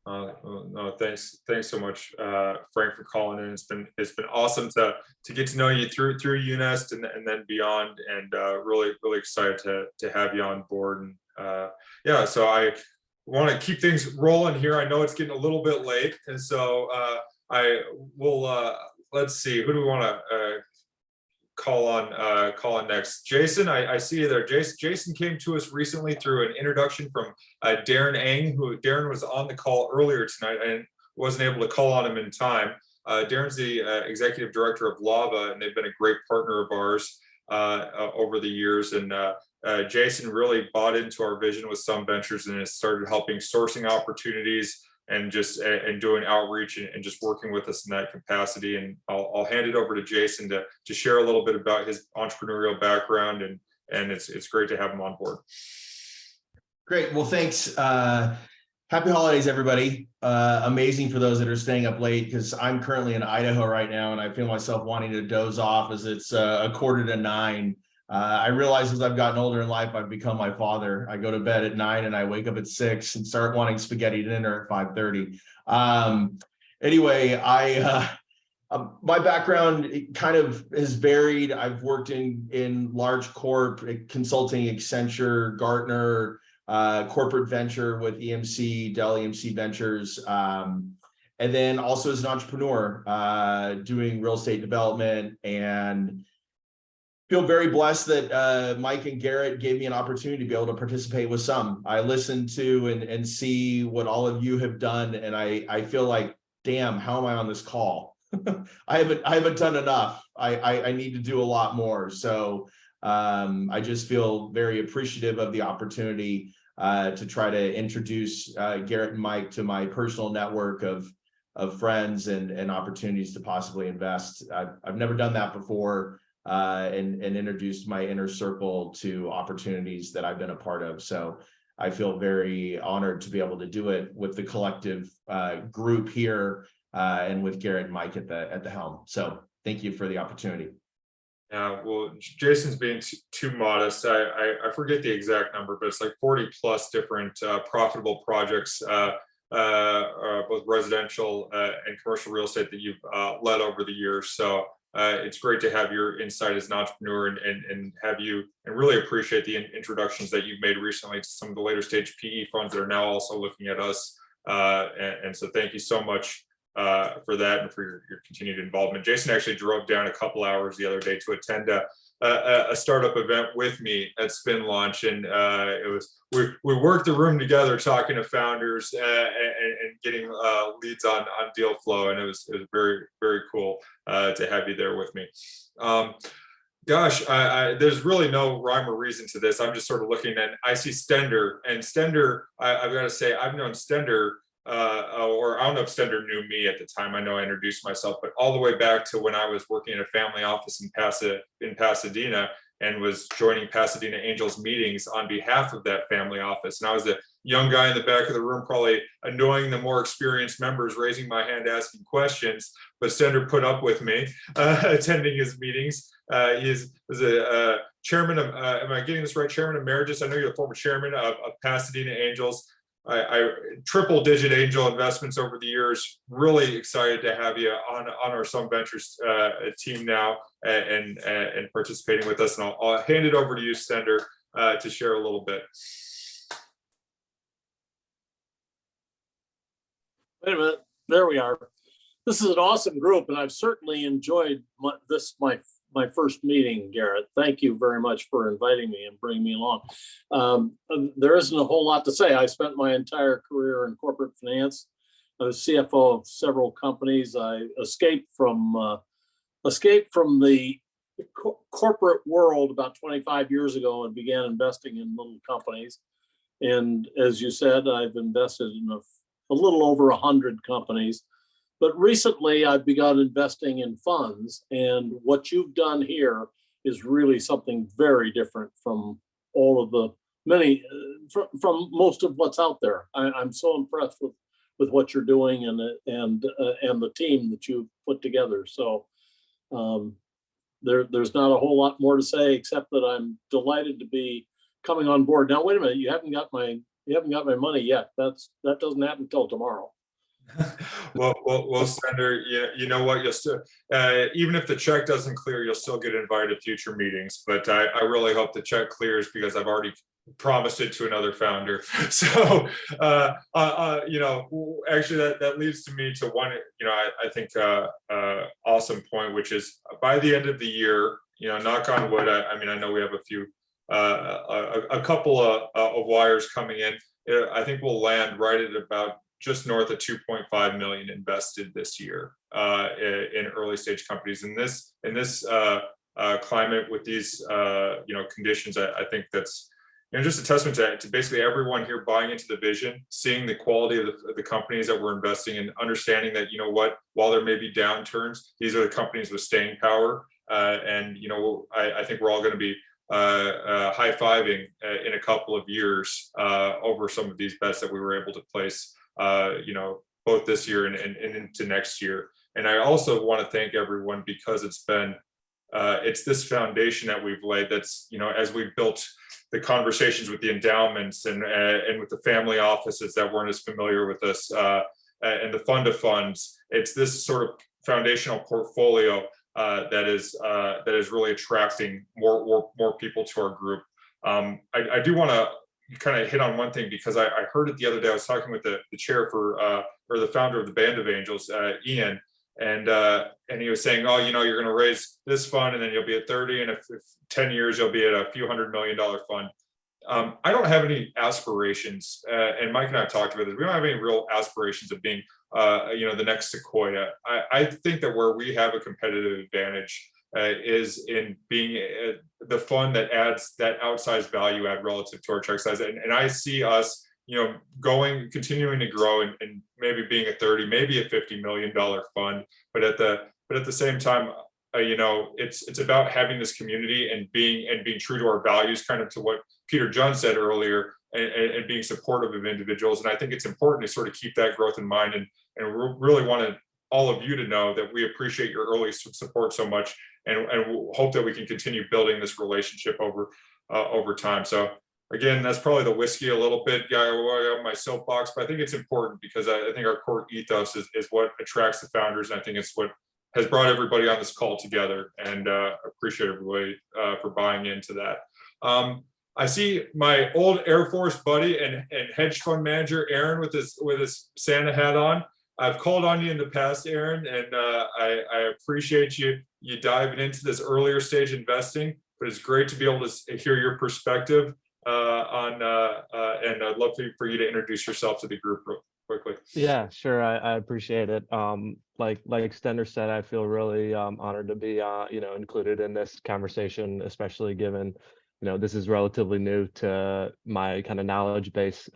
No, thanks so much, Frank, for calling in. It's been awesome to get to know you through UNest and then beyond, and really excited to have you on board. And yeah, so I want to keep things rolling here. I know it's getting a little bit late, and so I will let's see, who do we want to call on next? Jason, I see you there. Jason came to us recently through an introduction from Darren Eng, who Darren was on the call earlier tonight and wasn't able to call on him in time. Darren's the executive director of Lava, and they've been a great partner of ours over the years. And Jason really bought into our vision with Some Ventures and has started helping sourcing opportunities and just doing outreach and just working with us in that capacity. And I'll hand it over to Jason to share a little bit about his entrepreneurial background, and it's great to have him on board. Great. Well, thanks. Happy holidays, everybody. Amazing for those that are staying up late, because I'm currently in Idaho right now and I feel myself wanting to doze off as it's 8:45. I realize as I've gotten older in life, I've become my father. I go to bed at 9 and I wake up at 6 and start wanting spaghetti dinner at 5:30. Anyway, my background kind of is varied. I've worked in large corp, consulting, Accenture, Gartner, corporate venture with EMC, Dell EMC Ventures, and then also as an entrepreneur, doing real estate development, and feel very blessed that Mike and Garrett gave me an opportunity to be able to participate with Some. I listened to and see what all of you have done, and I feel like, damn, how am I on this call? I haven't done enough. I need to do a lot more. So I just feel very appreciative of the opportunity to try to introduce Garrett and Mike to my personal network of friends and opportunities to possibly invest. I've never done that before. And introduced my inner circle to opportunities that I've been a part of. So I feel very honored to be able to do it with the collective group here and with Garrett and Mike at the helm. So thank you for the opportunity. Well, Jason's being too modest. I forget the exact number, but it's like 40 plus different profitable projects, both residential and commercial real estate that you've led over the years. So it's great to have your insight as an entrepreneur and have you, and really appreciate the introductions that you've made recently to some of the later stage PE funds that are now also looking at us. And so thank you so much for that and for your continued involvement. Jason actually drove down a couple hours the other day to attend a startup event with me at Spin Launch, and it was we worked the room together talking to founders and getting leads on deal flow, and it was very, very cool to have you there with me. Gosh, there's really no rhyme or reason to this. I'm just sort of looking at, I see Stender, and Stender, I've got to say, I've known Stender, or I don't know if Stender knew me at the time. I know I introduced myself, but all the way back to when I was working in a family office in Pasadena and was joining Pasadena Angels meetings on behalf of that family office. And I was the young guy in the back of the room, probably annoying the more experienced members, raising my hand, asking questions, but Stender put up with me attending his meetings. He was a chairman of, am I getting this right? Chairman emeritus. I know you're the former chairman of Pasadena Angels. I triple digit angel investments over the years. Really excited to have you on our Some Ventures team now and participating with us. And I'll hand it over to you, Stender, to share a little bit. Wait a minute, there we are. This is an awesome group, and I've certainly enjoyed my first meeting, Garrett. Thank you very much for inviting me and bringing me along. There isn't a whole lot to say. I spent my entire career in corporate finance. I was CFO of several companies. I escaped from the corporate world about 25 years ago and began investing in little companies. And as you said, I've invested in a little over 100 companies. But recently I've begun investing in funds, and what you've done here is really something very different from all of the from most of what's out there. I'm so impressed with what you're doing and the team that you've put together. So there's not a whole lot more to say except that I'm delighted to be coming on board. Now, wait a minute, you haven't got my money yet. That doesn't happen until tomorrow. Well, Stender, you know what? You'll still, even if the check doesn't clear, you'll still get invited to future meetings. But I really hope the check clears because I've already promised it to another founder. So, actually, that leads to me to one, I think awesome point, which is by the end of the year, knock on wood. I know we have a couple of wires coming in. I think we'll land right at about just north of 2.5 million invested this year in early stage companies. In this climate with these conditions, I think that's just a testament to basically everyone here buying into the vision, seeing the quality of the companies that we're investing in, understanding that while there may be downturns, these are the companies with staying power. And I think we're all going to be high-fiving in a couple of years over some of these bets that we were able to place both this year and into next year. And I also want to thank everyone because it's this foundation that we've laid that's, as we've built the conversations with the endowments and with the family offices that weren't as familiar with us and the fund of funds, it's this sort of foundational portfolio that is really attracting more people to our group. I do want to kind of hit on one thing because I heard it the other day. I was talking with the chair or the founder of the Band of Angels, Ian, and he was saying, oh, you're going to raise this fund and then you'll be at 30, and if 10 years you'll be at a few $100 million fund. I don't have any aspirations, and Mike and I have talked about this. We don't have any real aspirations of being the next Sequoia. I think that where we have a competitive advantage is in being the fund that adds that outsized value add relative to our check size. And I see us, continuing to grow and maybe being a 30, maybe a $50 million fund. But at the same time, it's about having this community and being true to our values, kind of to what Peter John said earlier, and being supportive of individuals. And I think it's important to sort of keep that growth in mind and really wanted all of you to know that we appreciate your early support so much. and we'll hope that we can continue building this relationship over time. So again, that's probably the whiskey a little bit. Yeah, I got my soapbox, but I think it's important because I think our core ethos is what attracts the founders. And I think it's what has brought everybody on this call together, and appreciate everybody for buying into that. I see my old Air Force buddy and hedge fund manager, Aaron, with his Santa hat on. I've called on you in the past, Aaron, and I appreciate you diving into this earlier stage investing, but it's great to be able to hear your perspective and I'd love for you to introduce yourself to the group real quickly. Yeah, sure. I appreciate it. Like Stender said, I feel really honored to be included in this conversation, especially given this is relatively new to my kind of knowledge base.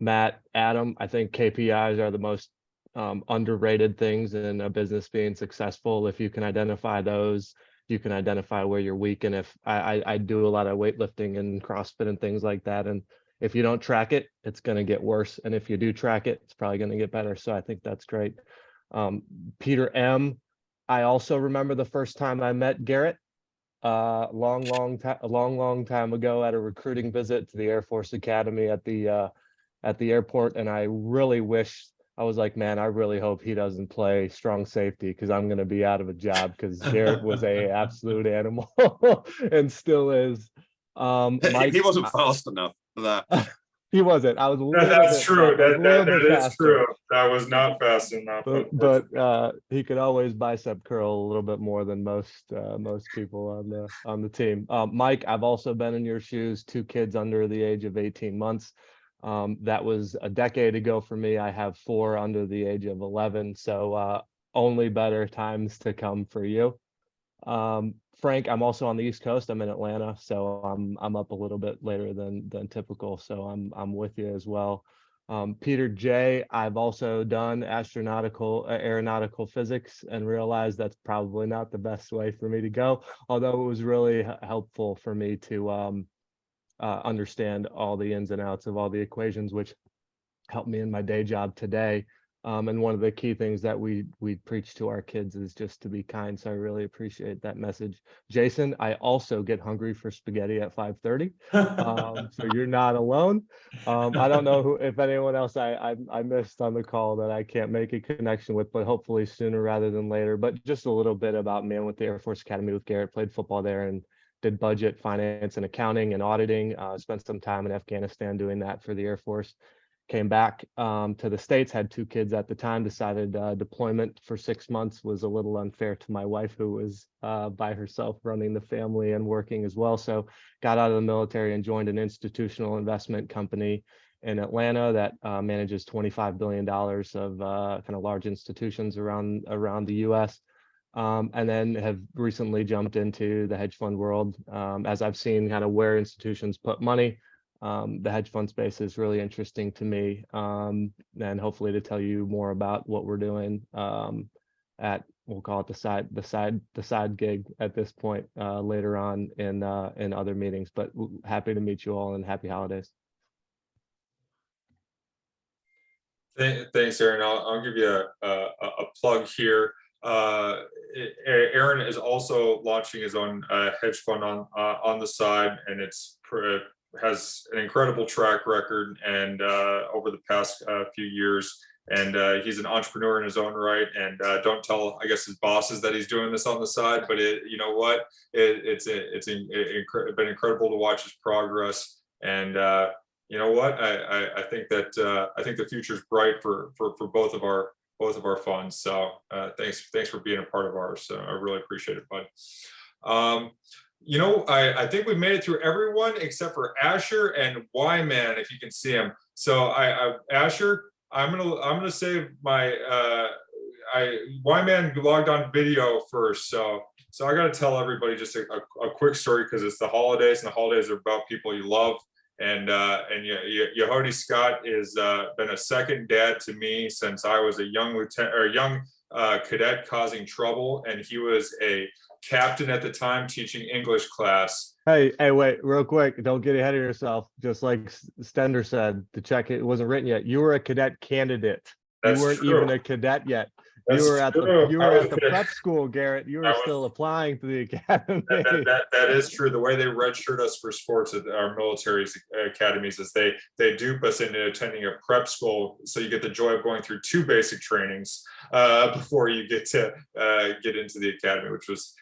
Matt, Adam, I think KPIs are the most underrated things in a business being successful. If you can identify those, you can identify where you're weak. And if I do a lot of weightlifting and CrossFit and things like that, and if you don't track it, it's going to get worse. And if you do track it, it's probably going to get better. So I think that's great. Peter M, I also remember the first time I met Garrett, a long time ago at a recruiting visit to the Air Force Academy at the airport. And I really wish, I was like, man, I really hope he doesn't play strong safety because I'm going to be out of a job, because Garrett was a absolute animal and still is. Mike, he wasn't fast enough for that. He wasn't. I was a little That's bit, true. That is faster. true. That was not fast enough. But he could always bicep curl a little bit more than most people on the team. Mike, I've also been in your shoes. 2 kids under the age of 18 months. That was a decade ago for me. I have 4 under the age of 11. So only better times to come for you. Frank, I'm also on the East Coast. I'm in Atlanta, so I'm up a little bit later than typical. So I'm with you as well. Peter J, I've also done aeronautical physics and realized that's probably not the best way for me to go. Although it was really helpful for me to understand all the ins and outs of all the equations, which helped me in my day job today. And one of the key things that we preach to our kids is just to be kind. So I really appreciate that message. Jason, I also get hungry for spaghetti at 5:30. So you're not alone. I don't know if anyone else I missed on the call that I can't make a connection with, but hopefully sooner rather than later. But just a little bit about me. I went to Air Force Academy with Garrett, played football there, and did budget, finance, and accounting and auditing. Spent some time in Afghanistan doing that for the Air Force. Came back to the States, had 2 kids at the time, decided deployment for 6 months was a little unfair to my wife, who was by herself running the family and working as well. So got out of the military and joined an institutional investment company in Atlanta that manages $25 billion of kind of large institutions around the US. And then have recently jumped into the hedge fund world as I've seen kind of where institutions put money. The hedge fund space is really interesting to me, and hopefully to tell you more about what we're doing at, we'll call it the side gig at this point later on in other meetings. But happy to meet you all and happy holidays. Thanks, Aaron. I'll give you a plug here. Aaron is also launching his own hedge fund on the side, and has an incredible track record and over the past few years, and he's an entrepreneur in his own right, and don't tell, I guess, his bosses that he's doing this on the side, but you know what, it's been incredible to watch his progress, and you know what, I think the future is bright for both of our funds. So thanks for being a part of ours. So I really appreciate it, bud. You know, I think we made it through everyone except for Asher and Y-Man, if you can see him. So Asher, I'm gonna save my Y-Man logged on video first. So I got to tell everybody just a quick story, because it's the holidays, and the holidays are about people you love. And Yehudi Scott has been a second dad to me since I was a young cadet causing trouble, and he was a captain at the time teaching English class. Hey, wait, real quick. Don't get ahead of yourself. Just like Stender said, the check, it wasn't written yet. You were a cadet candidate. That's you weren't true. even a cadet yet. That's You were at true. the prep school, Garrett. You were still applying to the academy. That is true. The way they redshirt us for sports at our military academies is they dupe us into attending a prep school, so you get the joy of going through 2 basic trainings before you get to get into the academy,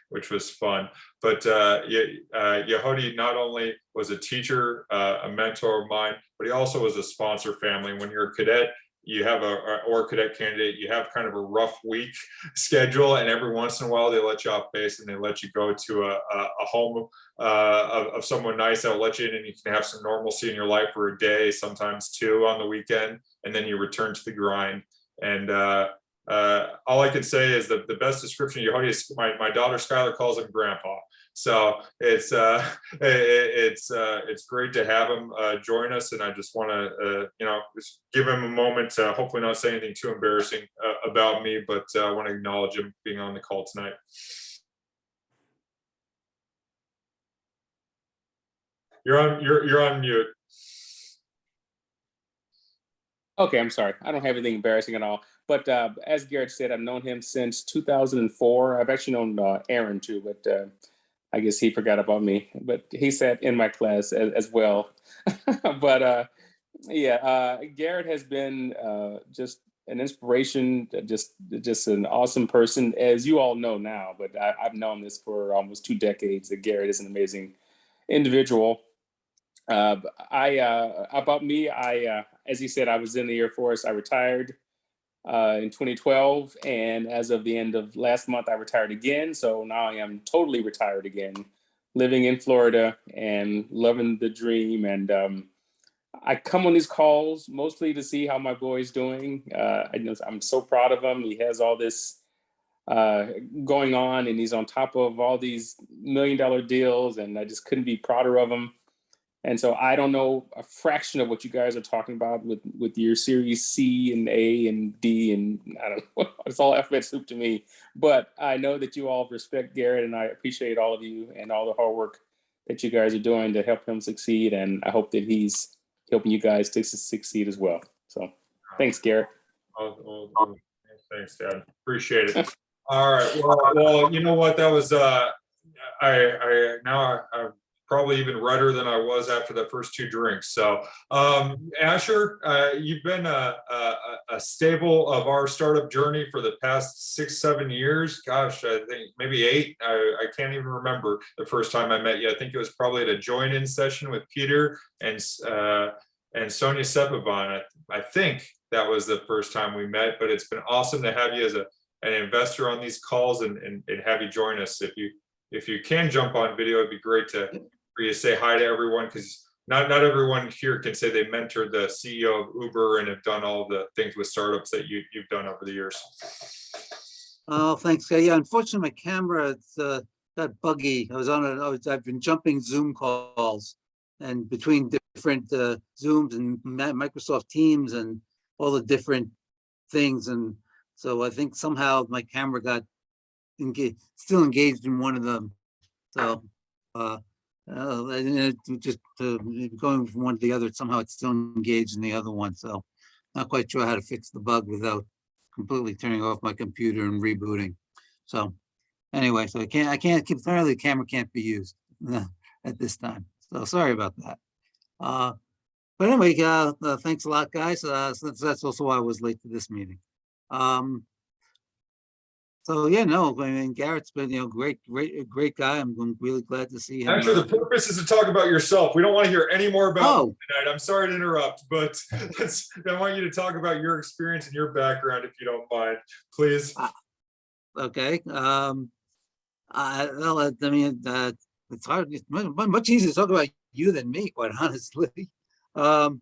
which was fun. But Yehudi not only was a teacher, a mentor of mine, but he also was a sponsor family. When you're a cadet, you have or cadet candidate, you have kind of a rough week schedule, and every once in a while they let you off base and they let you go to a home of someone nice that'll let you in, and you can have some normalcy in your life for a day, sometimes 2 on the weekend, and then you return to the grind. And all I can say is that the best description of Yehudi is my daughter Skylar calls him Grandpa. So it's great to have him join us, and I just want to just give him a moment to hopefully not say anything too embarrassing about me, but I want to acknowledge him being on the call tonight. You're on mute. Okay, I'm sorry. I don't have anything embarrassing at all. But as Garrett said, I've known him since 2004. I've actually known Aaron too, but I guess he forgot about me. But he sat in my class as well. But Garrett has been just an inspiration, just an awesome person, as you all know now. But I've known this for almost 2 decades, that Garrett is an amazing individual. About me, as he said, I was in the Air Force. I retired in 2012, and as of the end of last month, I retired again. So now I am totally retired again, living in Florida and loving the dream. And I come on these calls mostly to see how my boy's doing. I'm so proud of him. He has all this going on, and he's on top of all these $1 million deals, and I just couldn't be prouder of him. And so I don't know a fraction of what you guys are talking about with your Series C and A and D, and I don't know, it's all alphabet soup to me. But I know that you all respect Garrett, and I appreciate all of you and all the hard work that you guys are doing to help him succeed. And I hope that he's helping you guys to succeed as well. So thanks, Garrett. Thanks, Dad. Appreciate it. All right. Well, you know what? That was I'm probably even redder than I was after the first 2 drinks. So Asher, you've been a staple of our startup journey for the past 6-7 years. Gosh, I think maybe 8. I can't even remember the first time I met you. I think it was probably at a join-in session with Peter and Sonia Sepaban. I think that was the first time we met, but it's been awesome to have you as an investor on these calls and have you join us. If you can jump on video, it'd be great for you to say hi to everyone, because not everyone here can say they mentored the CEO of Uber and have done all the things with startups that you've done over the years. Oh, thanks. Yeah, unfortunately, my camera got buggy. I've been jumping Zoom calls, and between different Zooms and Microsoft Teams and all the different things, and so I think somehow my camera got still engaged in one of them. So just going from one to the other, somehow it's still engaged in the other one. So not quite sure how to fix the bug without completely turning off my computer and rebooting. So anyway, so apparently the camera can't be used at this time. So sorry about that. But anyway, thanks a lot, guys. That's also why I was late to this meeting. So yeah, no, I mean, Garrett's been, great guy. I'm really glad to see him. Actually, the purpose is to talk about yourself. We don't want to hear any more about you tonight. I'm sorry to interrupt, but I want you to talk about your experience and your background, if you don't mind, please. Okay. Well, I mean, it's hard. It's much easier to talk about you than me, quite honestly. I'm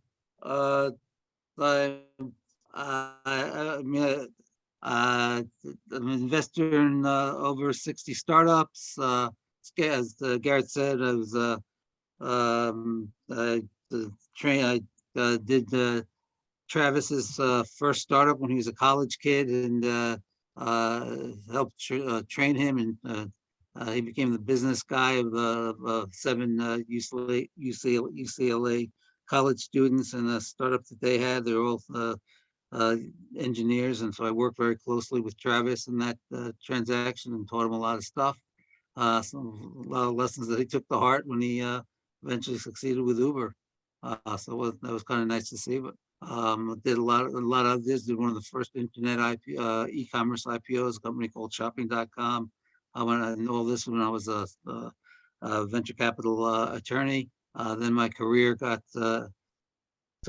an investor in over 60 startups. As Garrett said, I was I did Travis's first startup when he was a college kid, and helped train him, and he became the business guy of 7 UCLA college students, and the startup that they had. They're all engineers. And so I worked very closely with Travis in that transaction and taught him a lot of stuff. A lot of lessons that he took to heart when he eventually succeeded with Uber. So that was kind of nice to see. But did a lot of this. Did one of the first internet e-commerce IPOs, a company called Shopping.com. I know all this when I was a venture capital attorney. Then my career took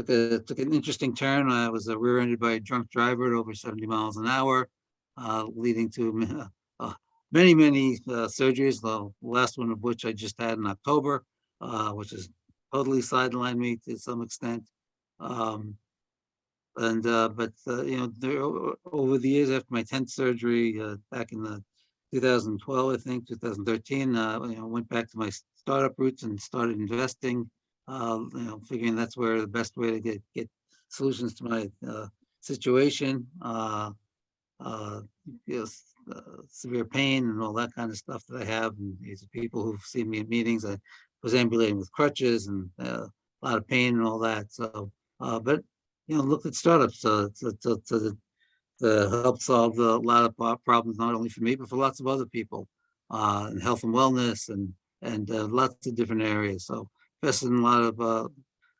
an interesting turn. I was rear-ended by a drunk driver at over 70 miles an hour, leading to many surgeries. The last one of which I just had in October, which has totally sidelined me to some extent. But over the years after my 10th surgery back in 2012, I think 2013, went back to my startup roots and started investing. Figuring that's where the best way to get solutions to my situation. Severe pain and all that kind of stuff that I have. And these are people who've seen me in meetings. I was ambulating with crutches and a lot of pain and all that. So, but looked at startups to help solve a lot of problems, not only for me but for lots of other people, in health and wellness and lots of different areas. So, invested in a lot of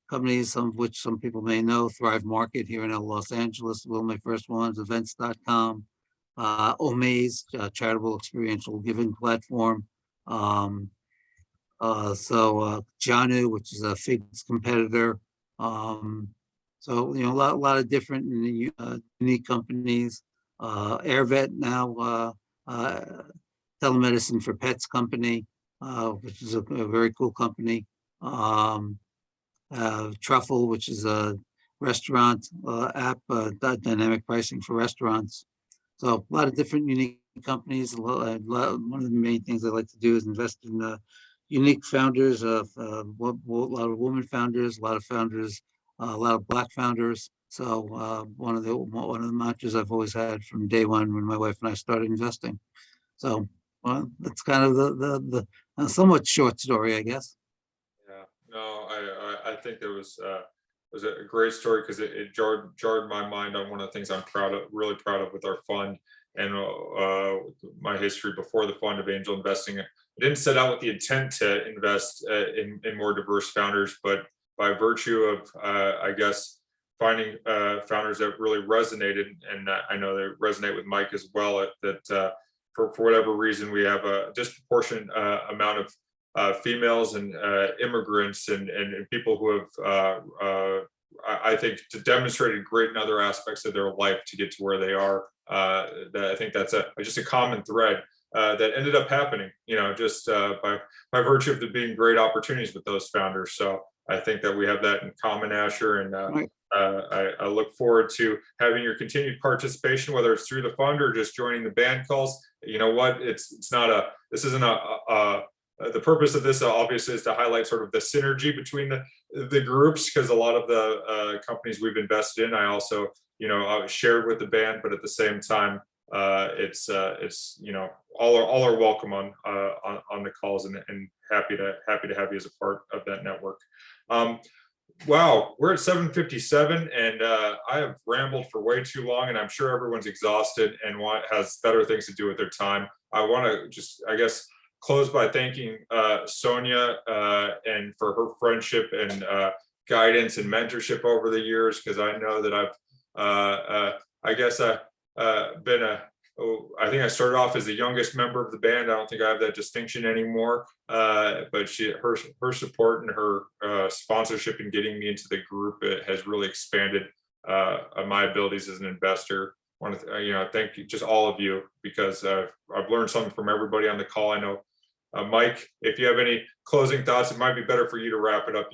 companies, some of which some people may know. Thrive Market here in Los Angeles, one of my first ones. Events.com. Omaze, charitable experiential giving platform. Janu, which is a Fig's competitor. So a lot of different unique companies. AirVet now, telemedicine for pets company, which is a very cool company. Truffle, which is a restaurant app, dynamic pricing for restaurants. So a lot of different unique companies. One of the main things I like to do is invest in unique founders, a lot of women founders, a lot of founders, a lot of Black founders. So one of the mantras I've always had from day one when my wife and I started investing. So that's kind of the somewhat short story, I guess. Yeah, no, I think there was a great story because it jarred my mind on one of the things I'm really proud of with our fund and my history before the fund of angel investing. I didn't set out with the intent to invest in more diverse founders, but by virtue of I guess finding founders that really resonated, and I know they resonate with Mike as well. That for whatever reason we have a disproportionate amount of females and immigrants and people who have, I think, demonstrated great in other aspects of their life to get to where they are. That I think that's just a common thread that ended up happening, just by virtue of there being great opportunities with those founders. So I think that we have that in common, Asher, and I look forward to having your continued participation, whether it's through the fund or just joining the band calls. You know what? This isn't the purpose of this obviously is to highlight sort of the synergy between the groups, because a lot of the companies we've invested in, I also shared with the band, but at the same time, it's all are welcome on the calls, and happy to have you as a part of that network. Wow, we're at 7:57, and I have rambled for way too long, and I'm sure everyone's exhausted and has better things to do with their time. I want to just, I guess, close by thanking Sonia and for her friendship and guidance and mentorship over the years, because I know that I've been I think I started off as the youngest member of the band. I don't think I have that distinction anymore, but her support and her sponsorship in getting me into the group has really expanded my abilities as an investor. I want to thank you, just all of you, because I've learned something from everybody on the call. I know Mike, if you have any closing thoughts, it might be better for you to wrap it up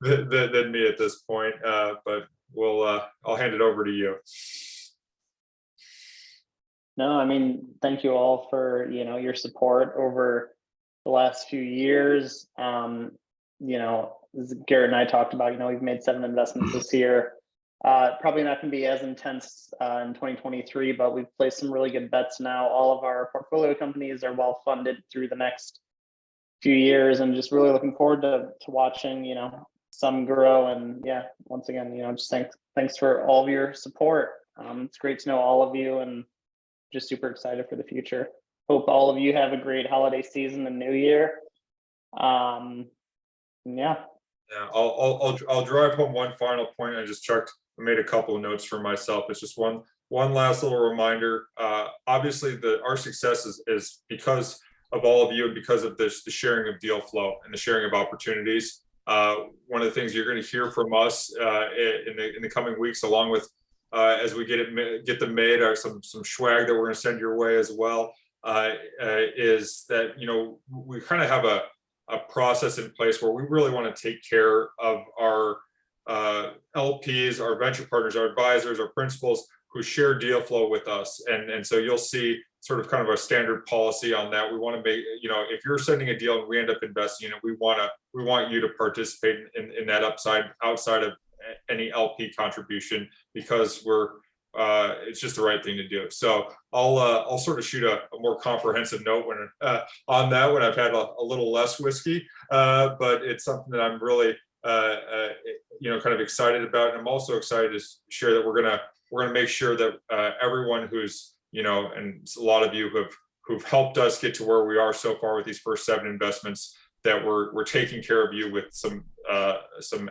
than me at this point, but I'll hand it over to you. No, I mean, thank you all for, your support over the last few years. As Garrett and I talked about, we've made 7 investments this year. Probably not going to be as intense in 2023, but we've placed some really good bets now. All of our portfolio companies are well funded through the next few years, and just really looking forward to watching, some grow. And yeah, once again, just thanks for all of your support. It's great to know all of you, and just super excited for the future. Hope all of you have a great holiday season and New Year. Yeah. Yeah, I'll drive home one final point. I just checked, I made a couple of notes for myself. It's just one last little reminder. Obviously our success is because of all of you and because of the sharing of deal flow and the sharing of opportunities. One of the things you're going to hear from us in the coming weeks, along with as we get them made, are some swag that we're going to send your way as well, is that we kind of have a process in place where we really want to take care of our LPs, our venture partners, our advisors, our principals who share deal flow with us. And so you'll see sort of kind of a standard policy on that. We want to make, if you're sending a deal and we end up investing in it, we want you to participate in that upside outside of any LP contribution, because it's just the right thing to do. So I'll sort of shoot a more comprehensive note on that when I've had a little less whiskey, but it's something that I'm really kind of excited about. And I'm also excited to share that we're gonna make sure that everyone who's and a lot of you who've helped us get to where we are so far with these first 7 investments, that we're taking care of you with some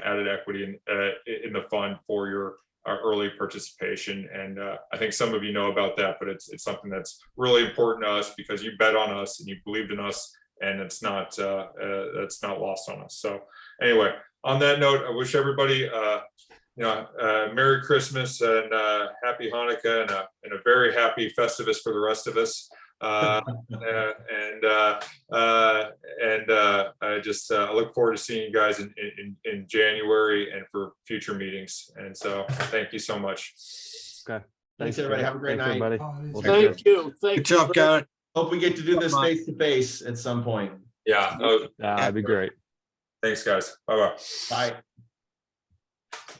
added equity in the fund for your early participation. And I think some of you know about that, but it's something that's really important to us because you bet on us and you believed in us, and it's not lost on us. So anyway, on that note, I wish everybody Merry Christmas and Happy Hanukkah and a very happy Festivus for the rest of us. I look forward to seeing you guys in January and for future meetings. And so thank you so much. Okay. Thanks everybody. Have a great night. Thank you. Good job, Garrett. Hope we get to do this face to face at some point. Yeah. That'd be great. Thanks, guys. Bye-bye. Bye.